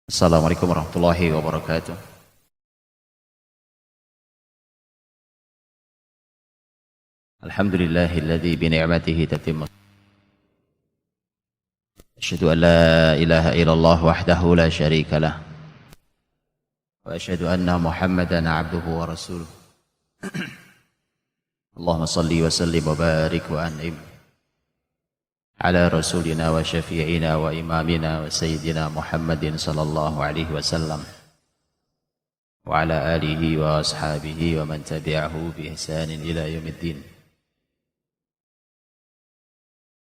Assalamualaikum warahmatullahi wabarakatuh. Alhamdulillahilladzi bi ni'matihi tatimmu. Asyhadu an la ilaha illallah wahdahu la syarika lah. Wa asyhadu anna Muhammadan 'abduhu wa rasuluh. Allahumma shalli wa sallim wa barik wa an'im ala rasulina wa syafi'ina wa imamina wa sayyidina Muhammadin sallallahu alaihi wasallam wa ala alihi wa ashabihi wa man tabi'ahu bi ihsanin ila yaumiddin.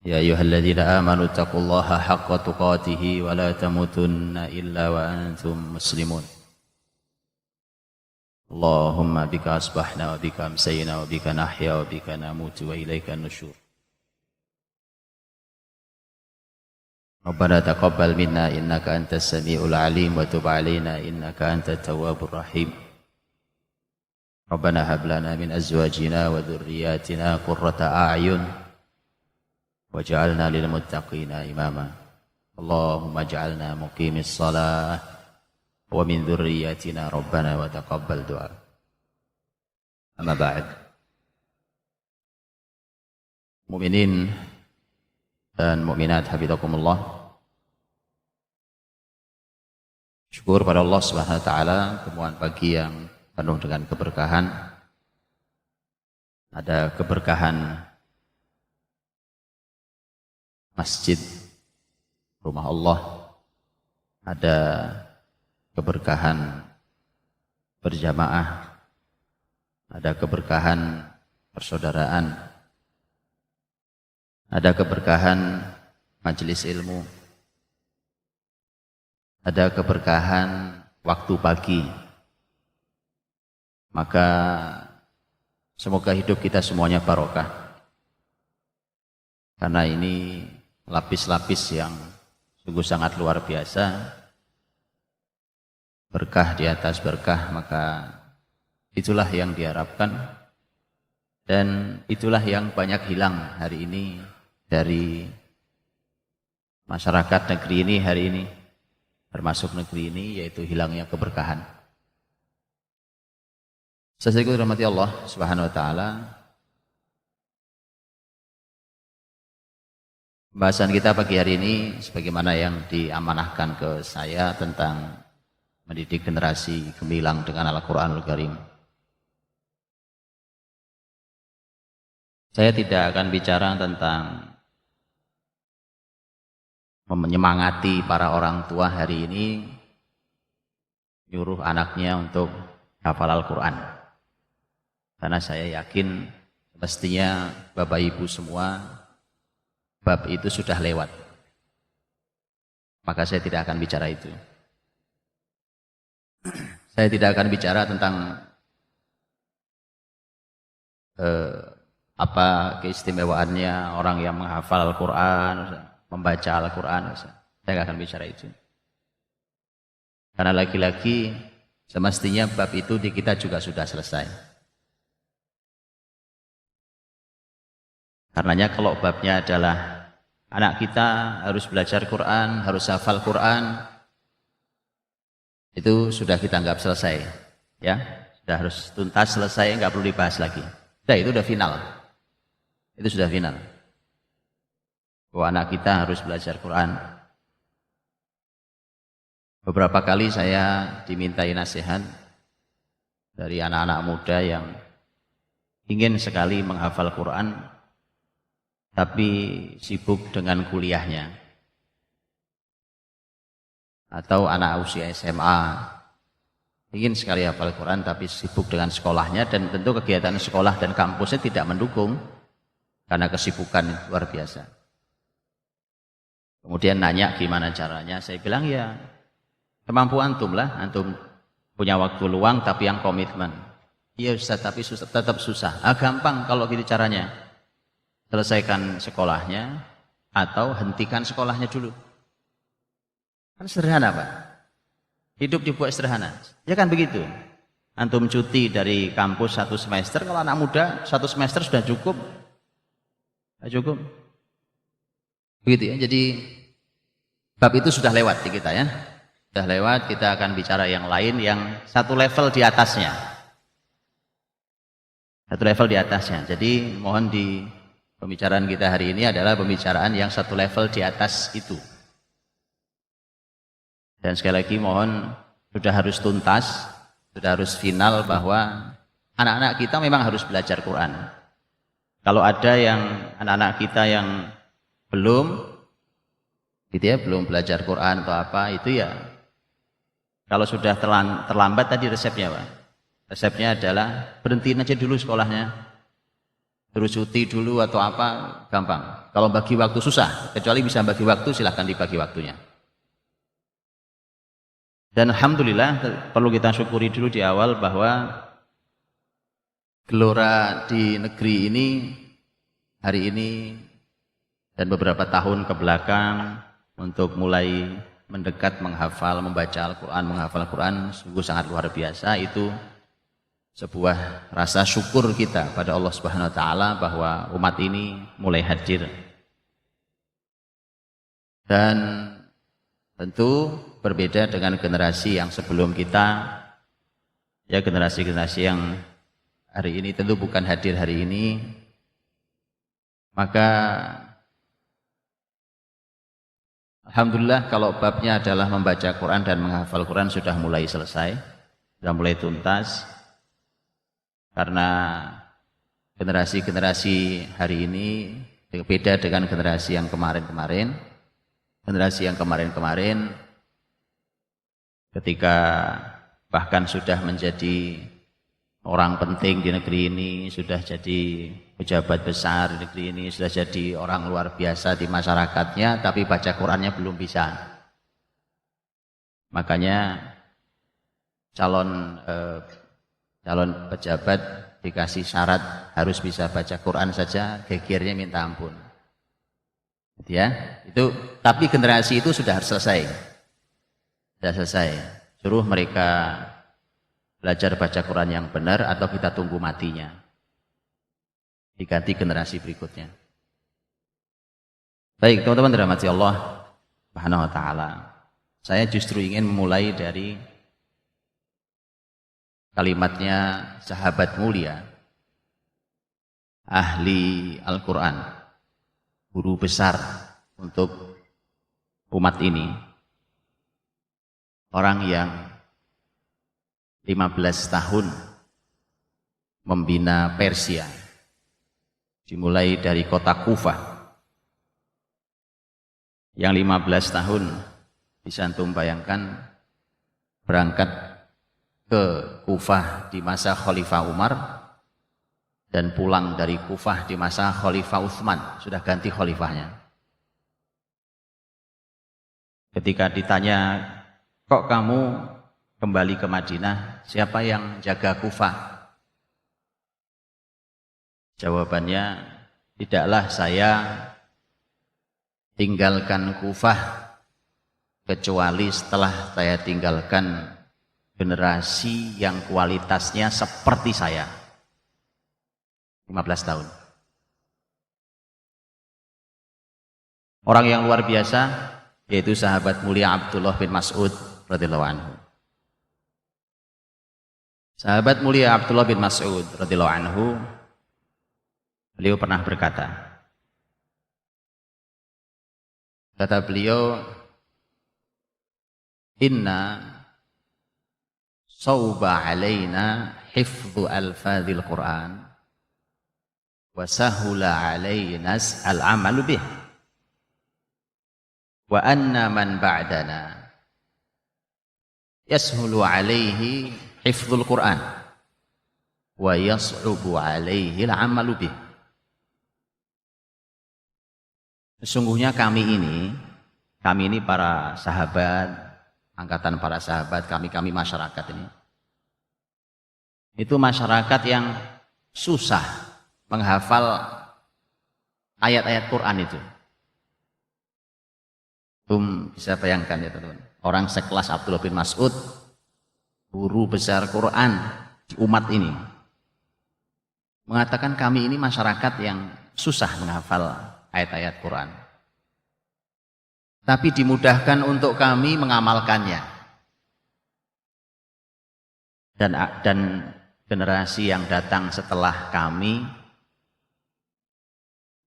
Ya ayyuhalladzina amanu taqullaha haqqa tuqatih wa la tamutunna illa wa antum muslimun. Allahumma bika asbahna wa bika amsayna wa bika nahya wa bika namutu wa ilaika nusyur. Rabbana taqabbal minna innaka antas samiul alim wa tub alaina innaka antat tawwabur rahim. Rabbana hab lana min azwajina wa dhurriyyatina qurrata a'yun waj'alna lil muttaqina imama. Allahumma ij'alna muqimis shalah wa min dhurriyyatina rabbana wa taqabbal du'a. Amma ba'd. Mukminin dan mukminat hafizakumullah. Syukur pada Allah Subhanahu wa taala, temuan pagi yang penuh dengan keberkahan. Ada keberkahan masjid rumah Allah, ada keberkahan berjamaah, ada keberkahan persaudaraan, ada keberkahan majelis ilmu, ada keberkahan waktu pagi. Maka semoga hidup kita semuanya barokah, karena ini lapis-lapis yang sungguh sangat luar biasa, berkah di atas berkah. Maka itulah yang diharapkan, dan itulah yang banyak hilang hari ini dari masyarakat negeri ini hari ini, termasuk negeri ini, yaitu hilangnya keberkahan. Saudaraku dirahmati Allah Subhanahu wa taala, pembahasan kita pagi hari ini sebagaimana yang diamanahkan ke saya tentang mendidik generasi gemilang dengan Al-Qur'anul Karim. Saya tidak akan bicara tentang menyemangati para orang tua hari ini nyuruh anaknya untuk hafal Al-Quran, karena saya yakin mestinya Bapak Ibu semua bab itu sudah lewat, maka saya tidak akan bicara itu. Saya tidak akan bicara tentang apa keistimewaannya orang yang menghafal Al-Quran, membaca Al-Quran. Saya tidak akan bicara itu, karena lagi-lagi semestinya bab itu di kita juga sudah selesai. Karenanya kalau babnya adalah anak kita harus belajar Quran, harus hafal Quran, itu sudah kita anggap selesai, ya, sudah harus tuntas selesai, nggak perlu dibahas lagi. Itu sudah final, itu sudah final. Bahwa anak kita harus belajar Quran. Beberapa kali saya dimintai nasihat dari anak-anak muda yang ingin sekali menghafal Quran, tapi sibuk dengan kuliahnya. Atau anak usia SMA, ingin sekali hafal Quran, tapi sibuk dengan sekolahnya, dan tentu kegiatan sekolah dan kampusnya tidak mendukung, karena kesibukan luar biasa. Kemudian nanya gimana caranya, saya bilang ya kemampu antum lah, antum punya waktu luang tapi yang komitmen. Iya Ustaz, tapi tetap susah. Gampang kalau gitu caranya, selesaikan sekolahnya atau hentikan sekolahnya dulu. Kan sederhana Pak, hidup dibuat sederhana, ya kan begitu. Antum cuti dari kampus 1 semester, kalau anak muda 1 semester sudah cukup, cukup. Begitu ya, jadi bab itu sudah lewat di kita ya. Sudah lewat, kita akan bicara yang lain yang satu level di atasnya. Satu level di atasnya. Jadi mohon di pembicaraan kita hari ini adalah pembicaraan yang satu level di atas itu. Dan sekali lagi mohon sudah harus tuntas, sudah harus final bahwa anak-anak kita memang harus belajar Quran. Kalau ada yang anak-anak kita yang belum gitu ya, belum belajar Quran atau apa, itu ya kalau sudah terlambat tadi resepnya Pak. Resepnya adalah berhentiin aja dulu sekolahnya. Terus cuti dulu atau apa, gampang. Kalau bagi waktu susah, kecuali bisa bagi waktu silahkan dibagi waktunya. Dan alhamdulillah perlu kita syukuri dulu di awal bahwa gelora di negeri ini hari ini dan beberapa tahun ke belakang untuk mulai mendekat menghafal, membaca Al-Quran, menghafal Al-Quran sungguh sangat luar biasa. Itu sebuah rasa syukur kita pada Allah Subhanahu wa taala bahwa umat ini mulai hadir. Dan tentu berbeda dengan generasi yang sebelum kita, ya generasi-generasi yang hari ini tentu bukan hadir hari ini, maka alhamdulillah kalau babnya adalah membaca Quran dan menghafal Quran sudah mulai selesai, sudah mulai tuntas. Karena generasi-generasi hari ini beda dengan generasi yang kemarin-kemarin. Generasi yang kemarin-kemarin ketika bahkan sudah menjadi orang penting di negeri ini, sudah jadi pejabat besar di negeri ini, sudah jadi orang luar biasa di masyarakatnya, tapi baca Qurannya belum bisa. Makanya calon pejabat dikasih syarat harus bisa baca Quran saja, gegernya minta ampun. Ya, itu tapi generasi itu sudah selesai. Sudah selesai. Suruh mereka belajar baca Quran yang benar atau kita tunggu matinya. Diganti generasi berikutnya. Baik, teman-teman dirahmati Allah Subhanahu wa taala. Saya justru ingin memulai dari kalimatnya sahabat mulia, ahli Al-Quran, guru besar untuk umat ini, orang yang 15 tahun membina Persia, dimulai dari kota Kufah, yang 15 tahun bisa antum bayangkan berangkat ke Kufah di masa Khalifah Umar dan pulang dari Kufah di masa Khalifah Utsman, sudah ganti khalifahnya. Ketika ditanya, kok kamu kembali ke Madinah, siapa yang jaga Kufah? Jawabannya, tidaklah saya tinggalkan Kufah kecuali setelah saya tinggalkan generasi yang kualitasnya seperti saya. 15 tahun. Orang yang luar biasa yaitu sahabat mulia Abdullah bin Mas'ud radhiyallahu anhu. Sahabat mulia Abdullah bin Mas'ud radhiyallahu anhu, beliau pernah berkata, kata beliau, inna sauba alaina hifdhu alfadhil Quran wa sahula alaina al-amalu bih wa anna man ba'dana yashulu alaihi hifdhul Quran wa yas'ubu alaihi al-amalu bih. Sesungguhnya kami ini para sahabat, angkatan para sahabat, kami masyarakat ini, itu masyarakat yang susah menghafal ayat-ayat Quran itu. Bisa bayangkan ya teman-teman, orang sekelas Abdullah bin Mas'ud, guru besar Quran di umat ini, mengatakan kami ini masyarakat yang susah menghafal ayat-ayat Quran, tapi dimudahkan untuk kami mengamalkannya. dan generasi yang datang setelah kami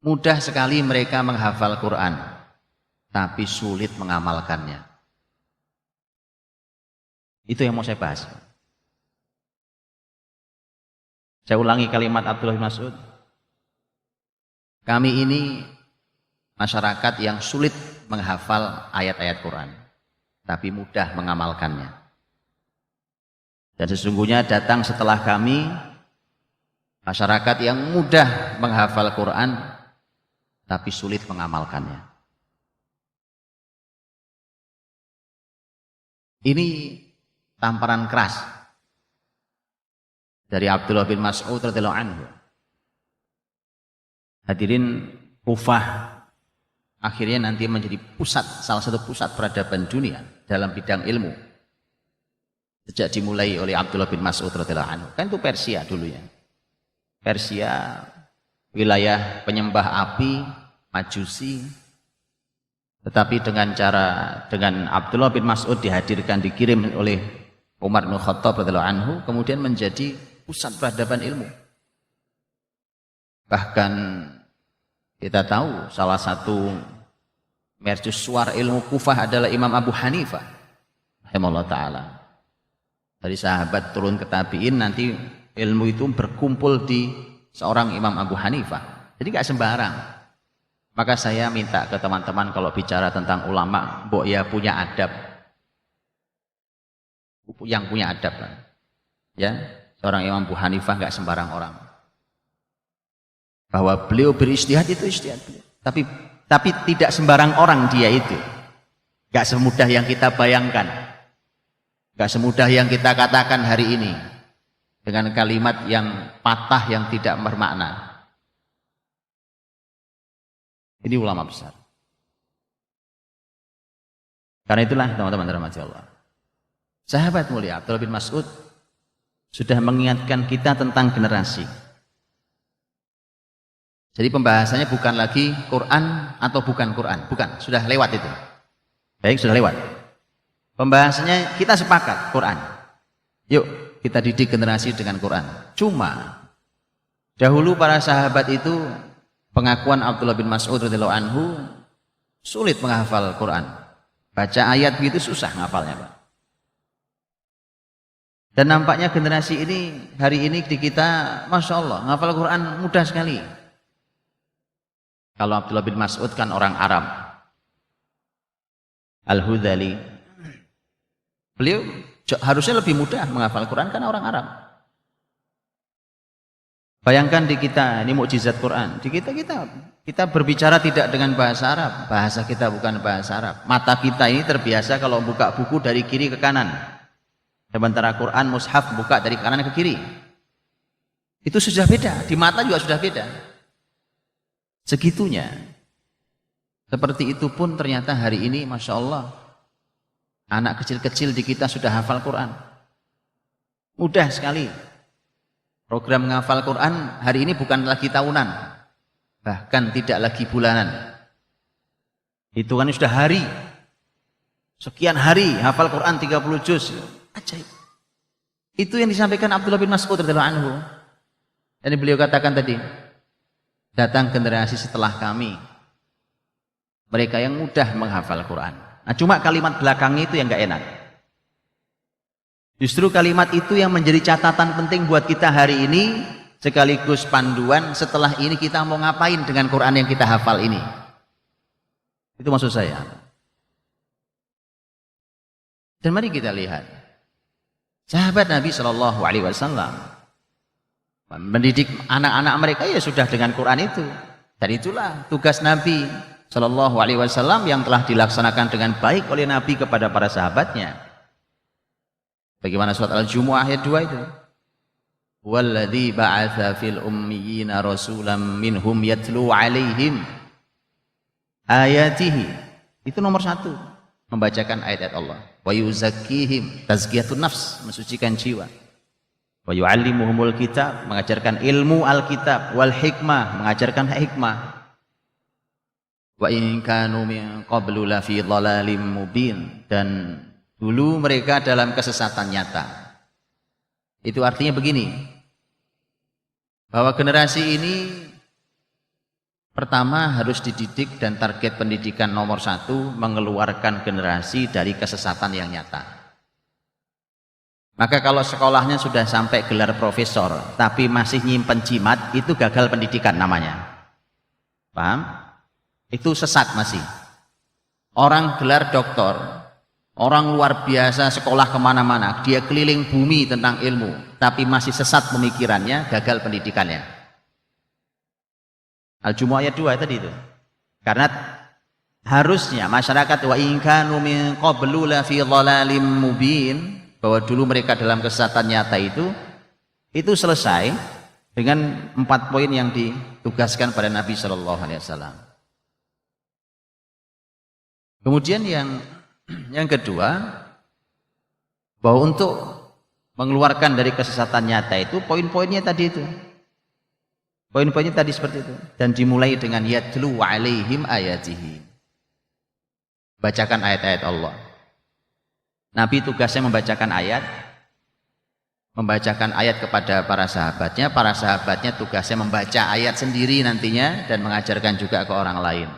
mudah sekali mereka menghafal Quran, tapi sulit mengamalkannya. Itu yang mau saya bahas. Saya ulangi kalimat Abdullah bin Mas'ud. Kami ini masyarakat yang sulit menghafal ayat-ayat Quran, tapi mudah mengamalkannya. Dan sesungguhnya datang setelah kami masyarakat yang mudah menghafal Quran, tapi sulit mengamalkannya. Ini tamparan keras dari Abdullah bin Mas'ud radhiyallahu anhu. Hadirin, Kufah akhirnya nanti menjadi salah satu pusat peradaban dunia dalam bidang ilmu. Sejak dimulai oleh Abdullah bin Mas'ud radhiyallahu anhu. Kan itu Persia dulunya. Persia, wilayah penyembah api, Majusi. Tetapi dengan Abdullah bin Mas'ud dikirim oleh Umar bin Khattab radhiyallahu anhu, kemudian menjadi pusat peradaban ilmu. Bahkan kita tahu salah satu mercusuar ilmu Kufah adalah Imam Abu Hanifah rahimahullah ta'ala. Dari sahabat turun ke tabi'in, nanti ilmu itu berkumpul di seorang Imam Abu Hanifah. Jadi gak sembarang. Maka saya minta ke teman-teman kalau bicara tentang ulama, mbok ya punya adab. Yang punya adab kan. Ya, seorang Imam Abu Hanifah gak sembarang orang. Bahwa beliau beristihad itu istihad beliau. Tapi tidak sembarang orang dia itu. Gak semudah yang kita bayangkan. Gak semudah yang kita katakan hari ini. Dengan kalimat yang patah, yang tidak bermakna. Ini ulama besar. Karena itulah teman-teman rahmati Allah. Sahabat mulia Abdullah bin Mas'ud sudah mengingatkan kita tentang generasi. Jadi pembahasannya bukan lagi Quran atau bukan Quran. Bukan, sudah lewat itu. Baik, sudah lewat. Pembahasannya kita sepakat Quran. Yuk kita didik generasi dengan Quran. Cuma dahulu para sahabat itu, pengakuan Abdullah bin Mas'ud radhiyallahu anhu, sulit menghafal Quran. Baca ayat begitu susah ngafalnya, Pak. Dan nampaknya generasi ini hari ini di kita, Masya Allah, menghafal Quran mudah sekali. Kalau Abdullah bin Mas'ud kan orang Arab, Al-Hudhali, beliau harusnya lebih mudah menghafal Quran karena orang Arab. Bayangkan di kita, ini mukjizat Quran. Di kita berbicara tidak dengan bahasa Arab, bahasa kita bukan bahasa Arab. Mata kita ini terbiasa kalau buka buku dari kiri ke kanan. Sementara Quran mushaf buka dari kanan ke kiri. Itu sudah beda, di mata juga sudah beda. Segitunya. Seperti itu pun ternyata hari ini Masya Allah, anak kecil-kecil di kita sudah hafal Quran. Mudah sekali. Program menghafal Quran hari ini bukan lagi tahunan, bahkan tidak lagi bulanan. Hitungannya sudah hari. Sekian hari hafal Quran 30 juz. Ajaib. Itu yang disampaikan Abdullah bin Mas'ud radhiyallahu anhu. Dan beliau katakan tadi, datang generasi setelah kami, mereka yang mudah menghafal Quran. Nah, cuma kalimat belakangnya itu yang gak enak. Justru kalimat itu yang menjadi catatan penting buat kita hari ini, sekaligus panduan setelah ini kita mau ngapain dengan Quran yang kita hafal ini. Itu maksud saya. Dan mari kita lihat sahabat Nabi Shallallahu Alaihi Wasallam mendidik anak-anak mereka ya sudah dengan Quran itu. Dan itulah tugas Nabi Shallallahu Alaihi Wasallam yang telah dilaksanakan dengan baik oleh Nabi kepada para sahabatnya. Bagaimana surat Al-Jumu'ah ayat 2 itu? Walladzi ba'atsa fil ummiyina rasulam minhum yatlu 'alaihim ayatihi. Itu nomor 1, membacakan ayat-ayat Allah. Wa yuzakkihim, tazkiyatun nafs, mensucikan jiwa. Wa yu'allimuhumul kitab, mengajarkan ilmu Alkitab, wal hikmah, mengajarkan hikmah. Wa in kanu min qablu la fi dhalalim mubin, dan dulu mereka dalam kesesatan nyata. Itu artinya begini, bahwa generasi ini pertama harus dididik, dan target pendidikan nomor 1 mengeluarkan generasi dari kesesatan yang nyata. Maka kalau sekolahnya sudah sampai gelar profesor tapi masih nyimpen jimat, itu gagal pendidikan namanya. Paham? Itu sesat masih. Orang gelar doktor, orang luar biasa, sekolah kemana-mana, dia keliling bumi tentang ilmu, tapi masih sesat pemikirannya, gagal pendidikannya. Al-Jumu'ah ayat 2 tadi itu. Karena harusnya masyarakat wa in kanu min qablu la fi dhalalim mubin, bahwa dulu mereka dalam kesesatan nyata itu selesai dengan 4 poin yang ditugaskan pada Nabi Shallallahu Alaihi Wasallam. Kemudian yang kedua, bahwa untuk mengeluarkan dari kesesatan nyata itu poin-poinnya tadi itu. Poin-poinnya tadi seperti itu. Dan dimulai dengan yatlu alaihim ayatihi. Bacakan ayat-ayat Allah. Nabi tugasnya membacakan ayat kepada para sahabatnya tugasnya membaca ayat sendiri nantinya dan mengajarkan juga ke orang lain.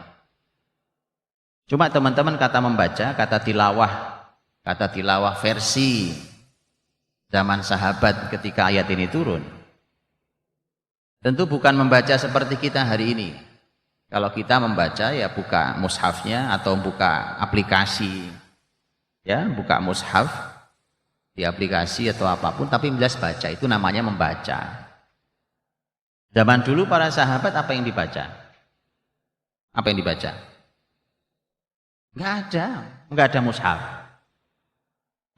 Cuma teman-teman kata membaca, kata tilawah versi zaman sahabat ketika ayat ini turun. Tentu bukan membaca seperti kita hari ini. Kalau kita membaca ya buka mushafnya atau buka aplikasi, ya buka mushaf di aplikasi atau apapun, tapi jelas baca, itu namanya membaca. Zaman dulu para sahabat apa yang dibaca? Apa yang dibaca? Enggak ada mushaf.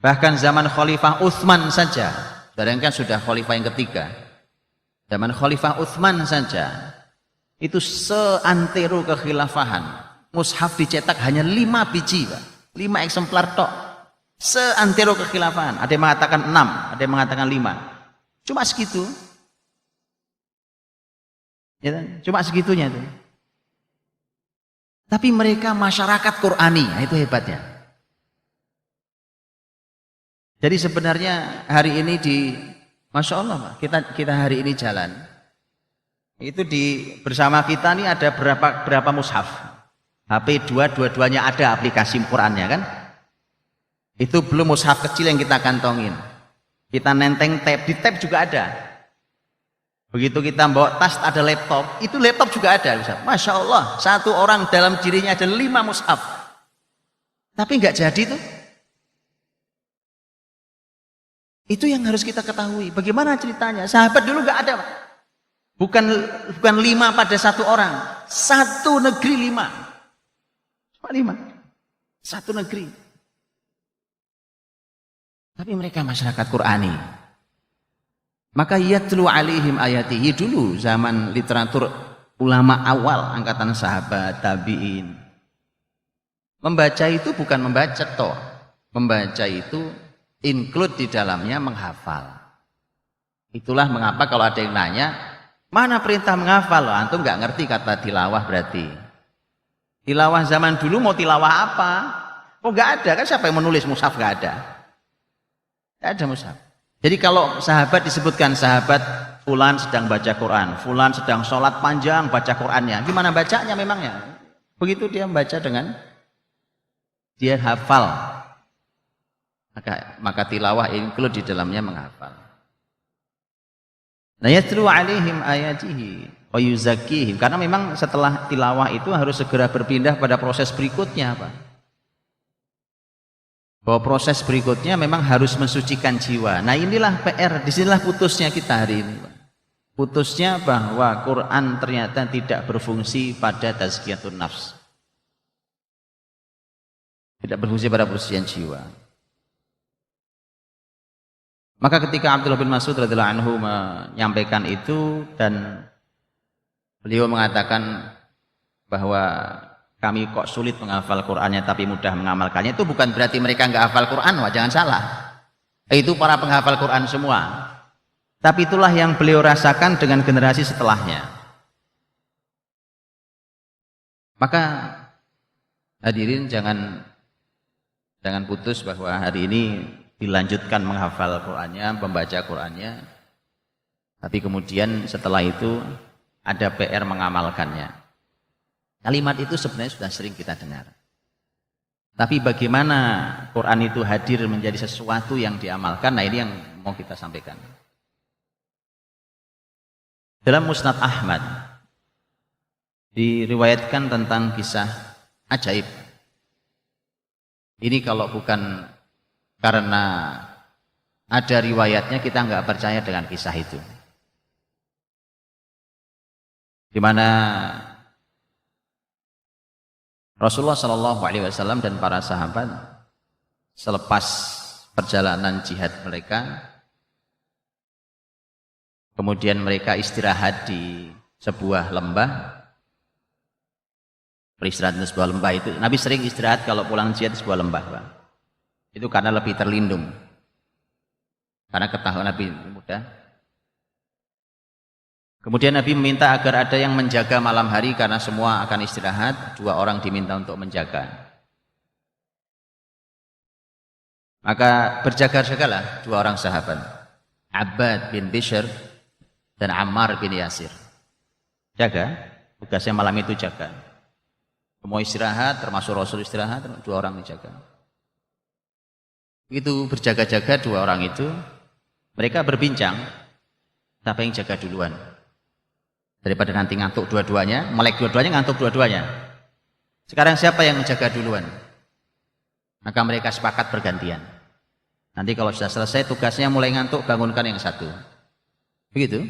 Bahkan zaman Khalifah Utsman saja, bayangkan sudah Khalifah yang ketiga. Zaman Khalifah Utsman saja, itu seantero kekhilafahan, mushaf dicetak hanya 5 biji, Pak. 5 eksemplar tok. Seantero kekhilafahan. Ada yang mengatakan 6, ada yang mengatakan 5. Cuma segitu. Ya, cuma segitunya itu. Tapi mereka masyarakat Qur'ani, nah itu hebatnya. Jadi sebenarnya hari ini Masya Allah, Pak, kita hari ini jalan, itu bersama kita nih ada berapa mushaf. HP dua-duanya ada aplikasi Qur'annya kan. Itu belum mushaf kecil yang kita kantongin. Kita nenteng tab, di tab juga ada. Begitu kita bawa tas ada laptop, itu laptop juga ada. Masya Allah, satu orang dalam dirinya ada 5 mushaf. Tapi nggak jadi tuh. Itu yang harus kita ketahui. Bagaimana ceritanya? Sahabat dulu nggak ada, Pak. Bukan 5 pada satu orang, satu negeri 5. Cuma 5. Satu negeri. Tapi mereka masyarakat Qur'ani. Maka yatlu alaihim ayatihi dulu zaman literatur ulama awal angkatan sahabat tabi'in. Membaca itu bukan membaca toh. Membaca itu include di dalamnya menghafal. Itulah mengapa kalau ada yang nanya, mana perintah menghafal? Loh, antum nggak ngerti kata tilawah berarti. Tilawah zaman dulu mau tilawah apa? Oh nggak ada kan, siapa yang menulis mushaf? Nggak ada. Nggak ada mushaf. Jadi kalau sahabat disebutkan sahabat fulan sedang baca Quran, fulan sedang sholat panjang baca Qurannya. Gimana bacanya memangnya? Begitu dia membaca dengan dia hafal. Maka tilawah include di dalamnya menghafal. Nah, yatlu alaihim ayatihi wa yuzakkihim, karena memang setelah tilawah itu harus segera berpindah pada proses berikutnya, Pak. Bahwa proses berikutnya memang harus mensucikan jiwa. Nah, inilah PR, disinilah putusnya kita hari ini, Pak. Putusnya bahwa Quran ternyata tidak berfungsi pada tazkiyatun nafs. Tidak berfungsi pada pensucian jiwa. Maka ketika Abdullah bin Mas'ud radhiyallahu anhu menyampaikan itu dan beliau mengatakan bahwa kami kok sulit menghafal Qur'annya tapi mudah mengamalkannya, itu bukan berarti mereka nggak hafal Qur'an, wah jangan salah. Itu para penghafal Qur'an semua. Tapi itulah yang beliau rasakan dengan generasi setelahnya. Maka hadirin jangan putus bahwa hari ini dilanjutkan menghafal Qur'annya, membaca Qur'annya, tapi kemudian setelah itu ada PR mengamalkannya. Kalimat itu sebenarnya sudah sering kita dengar. Tapi bagaimana Quran itu hadir menjadi sesuatu yang diamalkan, nah ini yang mau kita sampaikan. Dalam Musnad Ahmad diriwayatkan tentang kisah ajaib. Ini kalau bukan karena ada riwayatnya kita nggak percaya dengan kisah itu. Di mana Rasulullah Shallallahu Alaihi Wasallam dan para sahabat selepas perjalanan jihad mereka, kemudian mereka istirahat di sebuah lembah. Beristirahat di sebuah lembah itu, Nabi sering istirahat kalau pulang jihad di sebuah lembah, Pak. Itu karena lebih terlindung, karena ketahuan Nabi mudah. Kemudian Nabi meminta agar ada yang menjaga malam hari karena semua akan istirahat, 2 orang diminta untuk menjaga. Maka berjaga-jagalah 2 orang sahabat, Abbad bin Bishr dan Ammar bin Yasir. Jaga, tugasnya malam itu jaga. Semua istirahat, termasuk Rasul istirahat, 2 orang menjaga. Begitu berjaga-jaga 2 orang itu, mereka berbincang, siapa yang jaga duluan? Daripada nanti ngantuk dua-duanya, melek dua-duanya, ngantuk dua-duanya. Sekarang siapa yang menjaga duluan? Maka mereka sepakat bergantian. Nanti kalau sudah selesai tugasnya mulai ngantuk, bangunkan yang satu. Begitu.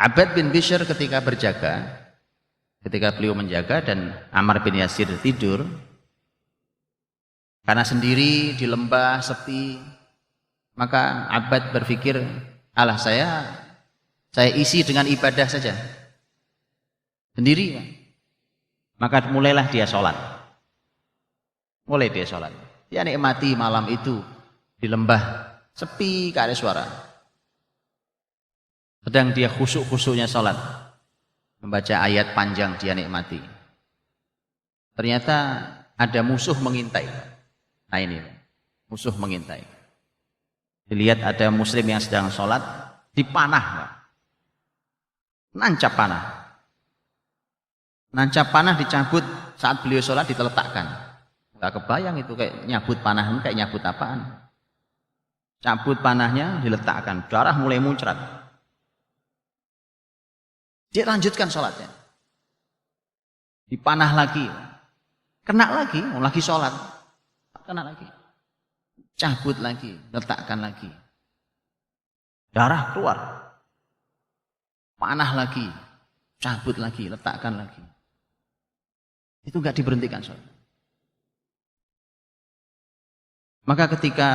Abbad bin Bishr ketika berjaga, ketika beliau menjaga dan Ammar bin Yasir tidur, karena sendiri di lembah sepi, maka Abbad berpikir, alah saya isi dengan ibadah saja sendiri. Maka mulailah dia sholat. Mulai dia sholat. Dia nikmati malam itu di lembah sepi, gak ada suara. Sedang dia khusyuk-khusyuknya sholat, membaca ayat panjang, dia nikmati. Ternyata ada musuh mengintai. Nah ini musuh mengintai. Dilihat ada muslim yang sedang sholat, dipanah, nancap panah. Nancap panah dicabut saat beliau sholat, diteletakkan. Gak kebayang itu kayak nyabut panah, kayak nyabut apaan. Cabut panahnya, diletakkan. Darah mulai muncrat. Dia lanjutkan sholatnya. Dipanah lagi. Kena lagi sholat. Kena lagi. Cabut lagi, letakkan lagi. Darah keluar. Panah lagi, cabut lagi, letakkan lagi. Itu enggak diberhentikan sholat. Maka ketika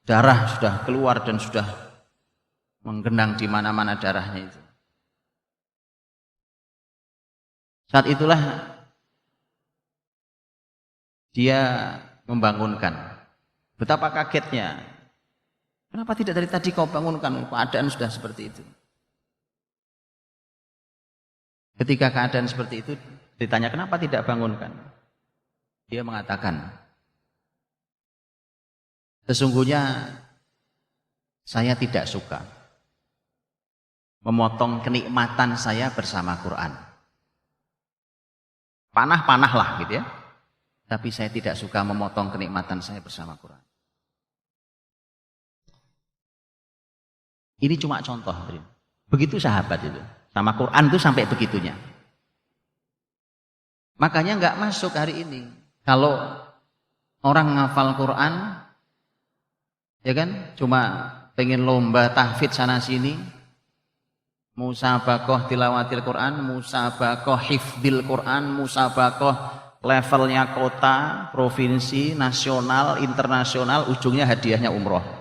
darah sudah keluar dan sudah menggenang di mana-mana darahnya itu, saat itulah dia membangunkan. Betapa kagetnya. Kenapa tidak dari tadi kau bangunkan? Keadaan sudah seperti itu. Ketika keadaan seperti itu ditanya kenapa tidak bangunkan, dia mengatakan, sesungguhnya saya tidak suka memotong kenikmatan saya bersama Quran. Panah-panahlah gitu ya, tapi saya tidak suka memotong kenikmatan saya bersama Quran. Ini cuma contoh. Begitu sahabat itu. Sama Quran itu sampai begitunya. Makanya nggak masuk hari ini. Kalau orang ngafal Quran, ya kan, cuma pengen lomba tahfidz sana sini, musabaqah tilawatil Quran, musabaqah hifdzil Quran, musabaqah levelnya kota, provinsi, nasional, internasional, ujungnya hadiahnya umroh.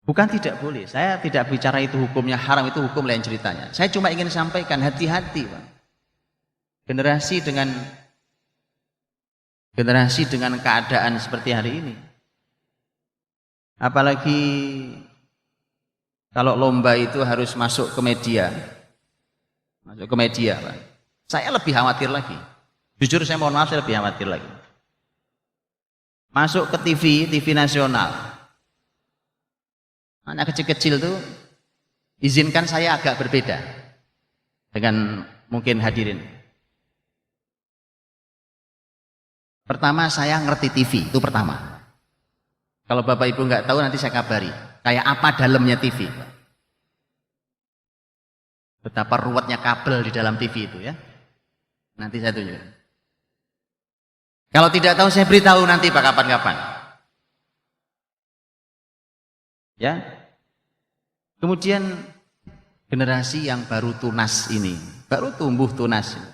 Bukan tidak boleh, saya tidak bicara itu hukumnya haram, itu hukum lain ceritanya. Saya cuma ingin sampaikan hati-hati, Pak. Generasi dengan keadaan seperti hari ini. Apalagi kalau lomba itu harus masuk ke media. Masuk ke media, Pak. Saya lebih khawatir lagi. Jujur saya mohon maaf, saya lebih khawatir lagi. Masuk ke TV nasional. Anak kecil-kecil tuh izinkan saya agak berbeda dengan mungkin hadirin. Pertama, saya ngerti TV, itu pertama. Kalau Bapak Ibu nggak tahu nanti saya kabari. Kayak apa dalamnya TV. Betapa ruwetnya kabel di dalam TV itu ya. Nanti saya tunjukkan. Kalau tidak tahu saya beritahu nanti Pak kapan-kapan. Ya. Kemudian generasi yang baru tunas ini, baru tumbuh tunas ini.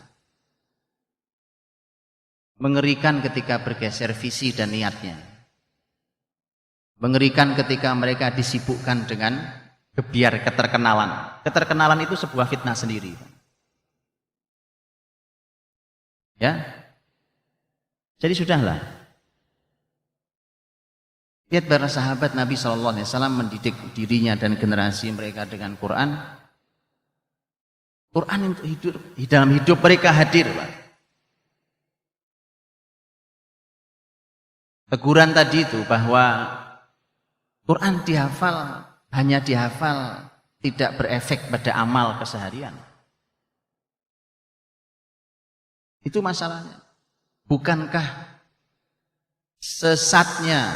Mengerikan ketika bergeser visi dan niatnya. Mengerikan ketika mereka disibukkan dengan gebiar keterkenalan. Keterkenalan itu sebuah fitnah sendiri. Ya. Jadi sudahlah. Lihat para sahabat Nabi SAW mendidik dirinya dan generasi mereka dengan Quran. Quran itu hidup, di dalam hidup mereka hadir, Pak. Teguran tadi itu bahwa Quran dihafal, hanya dihafal, tidak berefek pada amal keseharian. Itu masalahnya. Bukankah sesatnya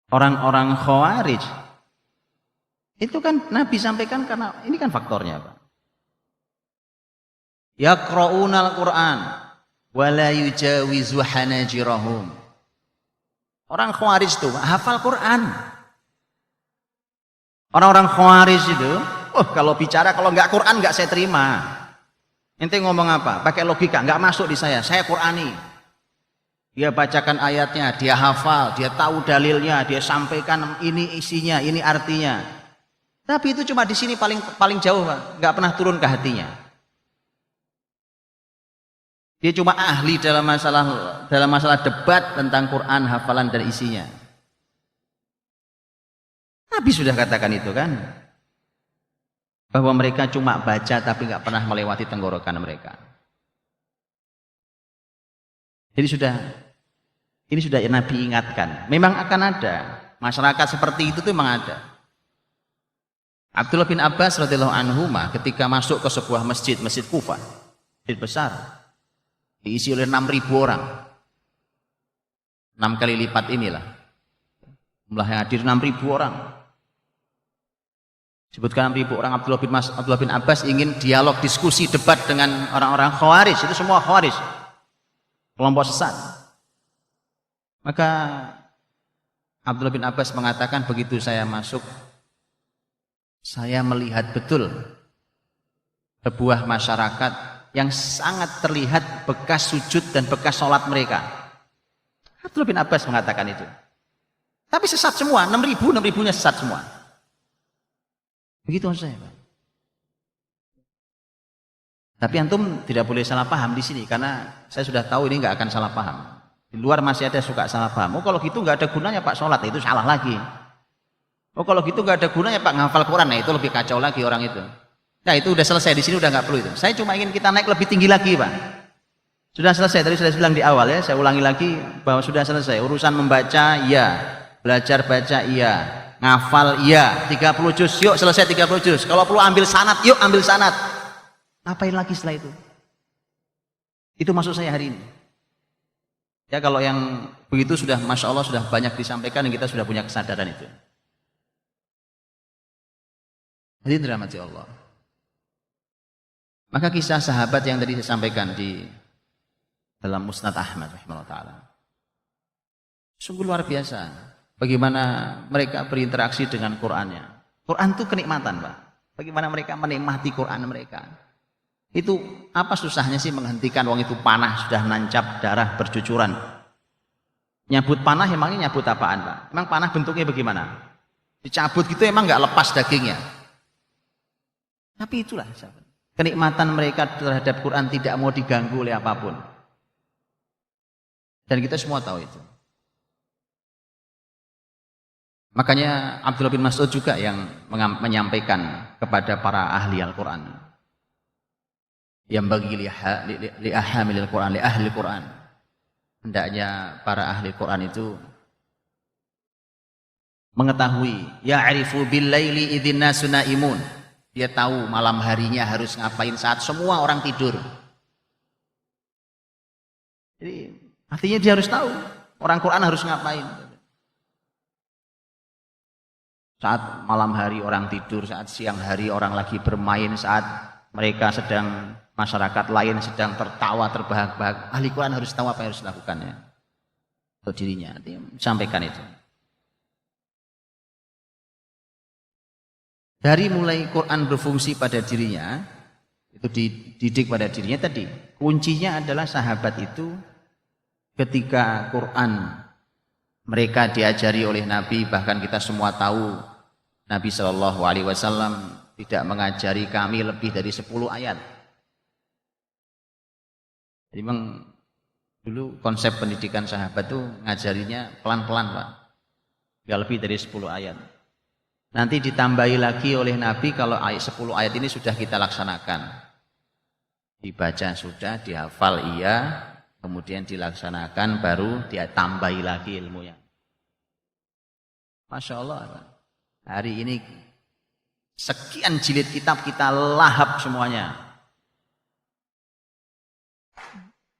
orang-orang Khawarij itu kan Nabi sampaikan karena ini kan faktornya, Pak. Yaqra'unal Qur'an wa la yujawizu hanajirahum. Orang Khawarij itu hafal Quran. Orang-orang Khawarij itu, kalau bicara kalau nggak Quran nggak saya terima. Ente ngomong apa? Pakai logika, nggak masuk di saya Qurani. Dia bacakan ayatnya, dia hafal, dia tahu dalilnya, dia sampaikan ini isinya, ini artinya. Tapi itu cuma di sini paling jauh, Pak. Nggak pernah turun ke hatinya. Dia cuma ahli dalam masalah debat tentang Quran, hafalan dan isinya. Nabi sudah katakan itu kan. Bahwa mereka cuma baca tapi nggak pernah melewati tenggorokan mereka. Jadi ini sudah Nabi ingatkan. Memang akan ada masyarakat seperti itu tuh memang ada. Abdullah bin Abbas radhiyallahu anhu ketika masuk ke sebuah masjid Kufah, masjid besar, diisi oleh 6.000 orang, 6 kali lipat inilah jumlah yang hadir 6.000 orang. Sebutkan 6.000 orang. Abdullah bin Abbas ingin dialog, diskusi, debat dengan orang-orang Khawarij. Itu semua Khawarij, kelompok sesat. Maka Abdullah bin Abbas mengatakan, begitu saya masuk, saya melihat betul sebuah masyarakat yang sangat terlihat bekas sujud dan bekas sholat mereka. Abdullah bin Abbas mengatakan itu. Tapi sesat semua, 6.000-nya sesat semua. Begitu maksud saya, Pak. Tapi antum tidak boleh salah paham di sini karena saya sudah tahu ini nggak akan salah paham. Di luar masih ada suka salah paham. Oh kalau gitu nggak ada gunanya Pak sholat, itu salah lagi. Oh kalau gitu nggak ada gunanya Pak ngafal Quran, nah itu lebih kacau lagi orang itu. Nah itu udah selesai, di sini udah nggak perlu itu. Saya cuma ingin kita naik lebih tinggi lagi, Pak. Sudah selesai, tadi sudah bilang di awal ya, saya ulangi lagi bahwa sudah selesai. Urusan membaca, iya. Belajar baca, iya. Ngafal, iya. 30 juz, yuk selesai 30 juz. Kalau perlu ambil sanad, yuk ambil sanad. Ngapain lagi setelah itu? Itu maksud saya hari ini. Ya kalau yang begitu sudah Masya Allah sudah banyak disampaikan dan kita sudah punya kesadaran itu. Jadi dirahmati Allah. Maka kisah sahabat yang tadi saya sampaikan di dalam Musnad Ahmad rahimahullah ta'ala. Sungguh luar biasa. Bagaimana mereka berinteraksi dengan Qur'annya. Quran itu kenikmatan, Pak. Bagaimana mereka menikmati Quran mereka. Itu apa susahnya sih menghentikan wong itu panah sudah nancap darah bercucuran. Nyabut panah emangnya nyabut apaan, Pak? Emang panah bentuknya bagaimana? Dicabut gitu emang nggak lepas dagingnya. Tapi itulah kenikmatan mereka terhadap Quran tidak mau diganggu oleh apapun. Dan kita semua tahu itu. Makanya Abdullah bin Mas'ud juga yang menyampaikan kepada para ahli Al-Quran. yang bagi li ahamilil Quran, li ahli Quran. Hendaknya para ahli Quran itu mengetahui ya'rifu bil laili idzin nasu naimun. Dia tahu malam harinya harus ngapain saat semua orang tidur. Jadi artinya dia harus tahu orang Quran harus ngapain. Saat malam hari orang tidur, saat siang hari orang lagi bermain, saat mereka sedang, masyarakat lain sedang tertawa terbahak-bahak, ahli Quran harus tahu apa yang harus dilakukannya untuk dirinya. Artinya sampaikan itu. Dari mulai Quran berfungsi pada dirinya, itu dididik pada dirinya tadi. Kuncinya adalah sahabat itu ketika Quran mereka diajari oleh Nabi, bahkan kita semua tahu Nabi Shallallahu Alaihi Wasallam tidak mengajari kami lebih dari 10 ayat. Jadi memang dulu konsep pendidikan sahabat itu ngajarinya pelan-pelan Pak, nggak lebih dari 10 ayat. Nanti ditambahi lagi oleh Nabi kalau 10 ayat ini sudah kita laksanakan. Dibaca sudah, dihafal iya, kemudian dilaksanakan baru dia tambahi lagi ilmunya. Masya Allah, hari ini sekian jilid kitab kita lahap semuanya.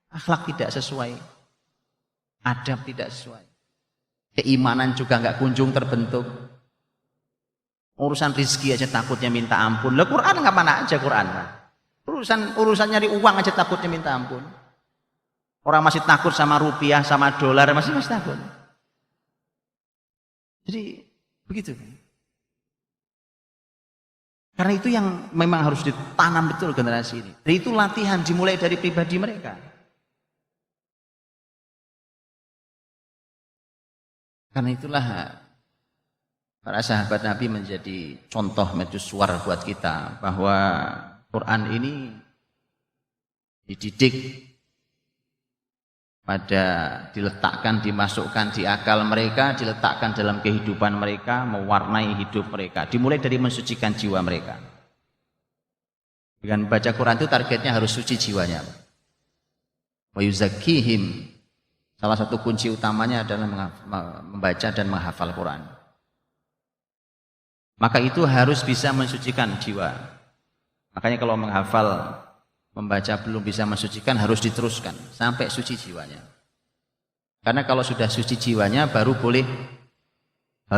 Akhlak tidak sesuai, adab tidak sesuai, keimanan juga nggak kunjung terbentuk. Urusan rizki aja takutnya minta ampun. Lah Quran nggak mana aja Quran. Urusan nyari uang aja takutnya minta ampun. Orang masih takut sama rupiah, sama dolar, masih takut. Jadi begitu. Karena itu yang memang harus ditanam betul generasi ini. Dan itu latihan dimulai dari pribadi mereka. Karena itulah para sahabat Nabi menjadi contoh mercusuar buat kita bahwa Quran ini dididik pada diletakkan, dimasukkan di akal mereka, diletakkan dalam kehidupan mereka, mewarnai hidup mereka, dimulai dari mensucikan jiwa mereka. Dengan baca Quran itu targetnya harus suci jiwanya. Wa yuzakkihim. Salah satu kunci utamanya adalah membaca dan menghafal Quran. Maka itu harus bisa mensucikan jiwa. Makanya kalau menghafal, membaca belum bisa mensucikan, harus diteruskan sampai suci jiwanya. Karena kalau sudah suci jiwanya baru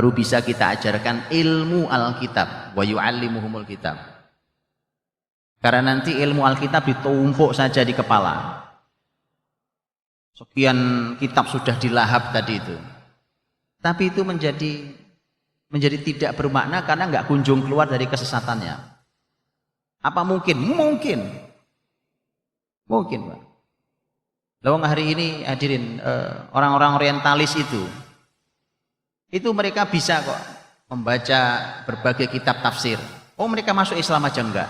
bisa kita ajarkan ilmu Alkitab, wa yu'allimuhumul kitab. Karena nanti ilmu Alkitab ditumpuk saja di kepala. Sekian kitab sudah dilahap tadi itu. Tapi itu menjadi tidak bermakna karena nggak kunjung keluar dari kesesatannya. Apa mungkin? Mungkin Pak. Lawang hari ini hadirin orang-orang orientalis itu mereka bisa kok membaca berbagai kitab tafsir. Oh mereka masuk Islam aja enggak?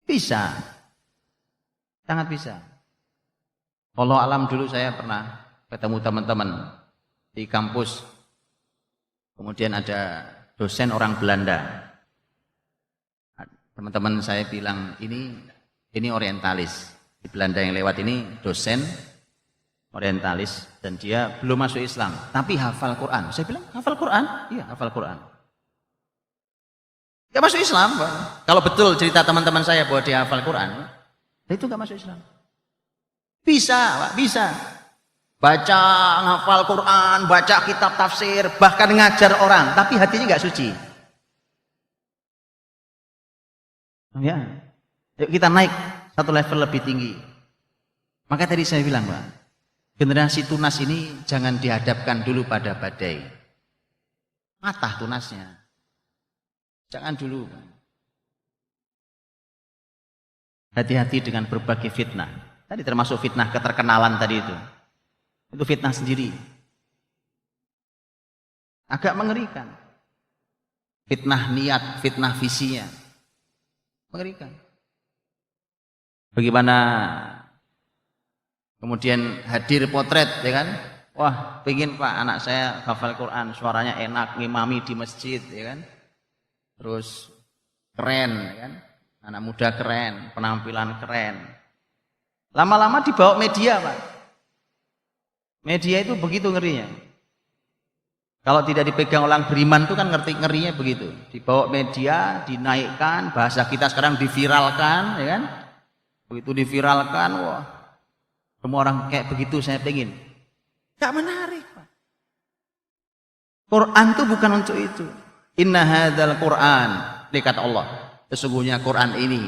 Bisa, sangat bisa. Wallahu alam dulu saya pernah ketemu teman-teman di kampus. Kemudian ada dosen orang Belanda. Teman-teman saya bilang ini orientalis. Di Belanda yang lewat ini dosen orientalis dan dia belum masuk Islam, tapi hafal Quran. Saya bilang, hafal Quran? Iya, hafal Quran. Gak masuk Islam, Pak. Kalau betul cerita teman-teman saya bahwa dia hafal Quran, itu gak masuk Islam. Bisa, Pak, bisa. Baca, hafal Quran, baca kitab tafsir, bahkan ngajar orang, tapi hatinya gak suci. Ya, yuk kita naik satu level lebih tinggi. Maka tadi saya bilang, Pak, generasi tunas ini jangan dihadapkan dulu pada badai. Matah tunasnya. Jangan dulu. Hati-hati dengan berbagai fitnah. Tadi termasuk fitnah keterkenalan tadi itu. Itu fitnah sendiri. Agak mengerikan. Fitnah niat, fitnah visinya. Mengerikan. Bagaimana kemudian hadir potret, ya kan? Wah, pengen Pak anak saya hafal Quran, suaranya enak, ngimami di masjid, ya kan? Terus keren, ya kan? anak muda keren, penampilan keren. Lama-lama dibawa media, Pak. Media itu begitu ngerinya. Kalau tidak dipegang orang beriman itu kan ngerinya begitu. Dibawa media, dinaikkan, bahasa kita sekarang diviralkan, ya kan? Begitu diviralkan, wah, semua orang kayak begitu saya pengen. Gak menarik, Pak. Quran itu bukan untuk itu. Inna hadzal Quran, kata Allah. Sesungguhnya Quran ini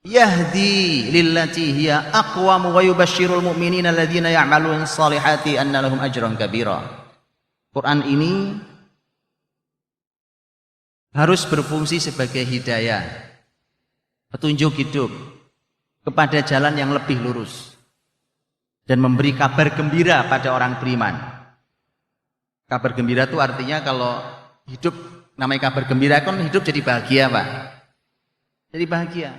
yahdi lillati hiya aqwam wa yubashshirul mu'minina alladziina ya'maluna shalihati anna lahum ajran kabira. Quran ini harus berfungsi sebagai hidayah, petunjuk hidup kepada jalan yang lebih lurus dan memberi kabar gembira pada orang beriman. Kabar gembira itu artinya kalau hidup, namanya kabar gembira kan hidup jadi bahagia, Pak. Jadi bahagia.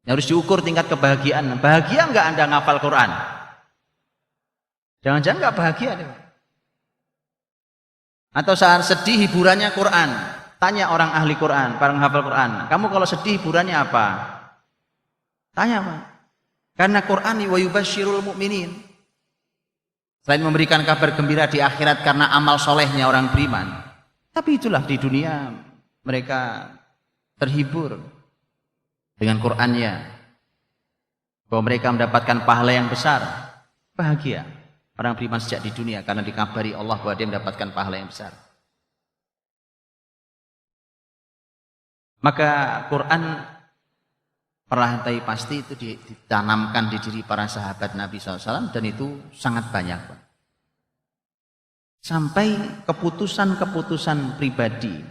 Harus diukur tingkat kebahagiaan. Bahagia enggak Anda ngafal Quran? Jangan-jangan enggak bahagia deh. Atau saat sedih hiburannya Quran. Tanya orang ahli Quran, para penghafal Quran. Kamu kalau sedih hiburannya apa? Tanya, Pak. Karena Quran wa yubasyirul mu'minin. Selain memberikan kabar gembira di akhirat karena amal solehnya orang beriman. Tapi itulah di dunia mereka terhibur dengan Qur'annya. Bahwa mereka mendapatkan pahala yang besar. Bahagia. Orang beriman sejak di dunia karena dikabari Allah bahwa dia mendapatkan pahala yang besar. Maka Quran perlahan-lahan pasti itu ditanamkan di diri para sahabat Nabi SAW dan itu sangat banyak. Sampai keputusan-keputusan pribadi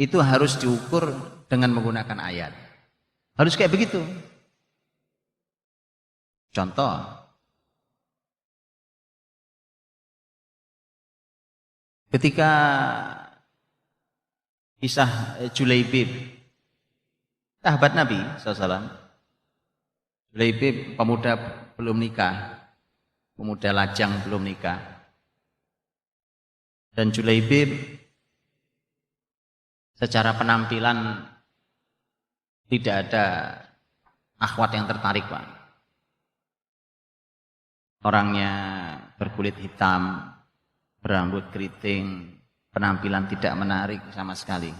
itu harus diukur dengan menggunakan ayat. Harus kayak begitu. Contoh, ketika kisah Julaibib, sahabat Nabi SAW, Julaibib pemuda belum nikah, pemuda lajang belum nikah, dan Julaibib secara penampilan tidak ada akhwat yang tertarik, Pak. Orangnya berkulit hitam, berambut keriting, penampilan tidak menarik sama sekali.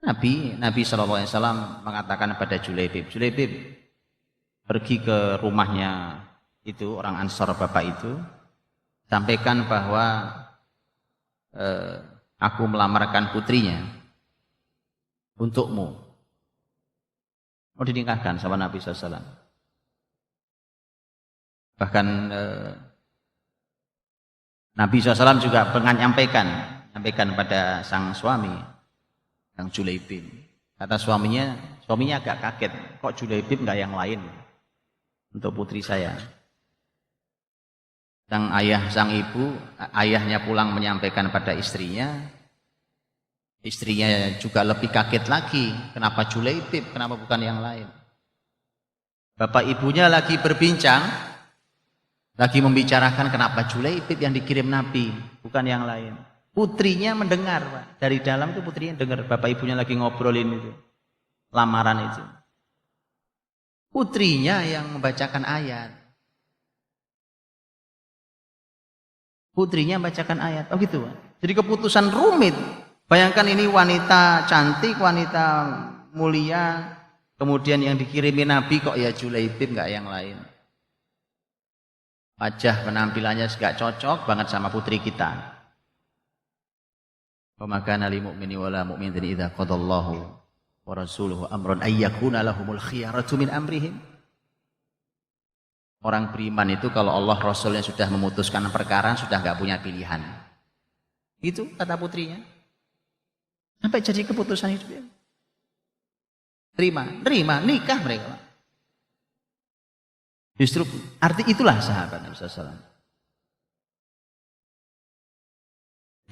Nabi SAW mengatakan kepada Julaibib, Julaibib pergi ke rumahnya itu, orang Ansor bapak itu, sampaikan bahwa aku melamarkan putrinya untukmu. Mau dinikahkan sama Nabi SAW. Bahkan Nabi SAW juga menyampaikan pada sang suami, sang Julaibib. Kata suaminya agak kaget, kok Julaibib enggak yang lain untuk putri saya. Sang ayah, sang ibu, ayahnya pulang menyampaikan pada istrinya. Istrinya juga lebih kaget lagi, kenapa Julaibib, kenapa bukan yang lain. Bapak ibunya lagi berbincang, lagi membicarakan kenapa Julaibib yang dikirim Nabi, bukan yang lain. Putrinya mendengar, Pak. Dari dalam itu putrinya dengar, bapak ibunya lagi ngobrolin itu, lamaran itu. Putrinya yang membacakan ayat. Putrinya membacakan ayat. Oh gitu, Pak. Jadi keputusan rumit. Bayangkan ini wanita cantik, wanita mulia, kemudian yang dikirimi Nabi kok ya Julaibib, enggak yang lain. Wajah penampilannya enggak cocok banget sama putri kita. Wa ma kana lil mu'mini wala mu'minatin idza qadallahu wa rasuluhu amran ay yakuna lahumul khiyaratu min amrihim. Orang beriman itu kalau Allah Rasulnya sudah memutuskan perkara sudah enggak punya pilihan. Itu kata putrinya. Sampai jadi keputusan hidupnya. Terima, nikah mereka. Justru arti itulah sahabat Nabi SAW.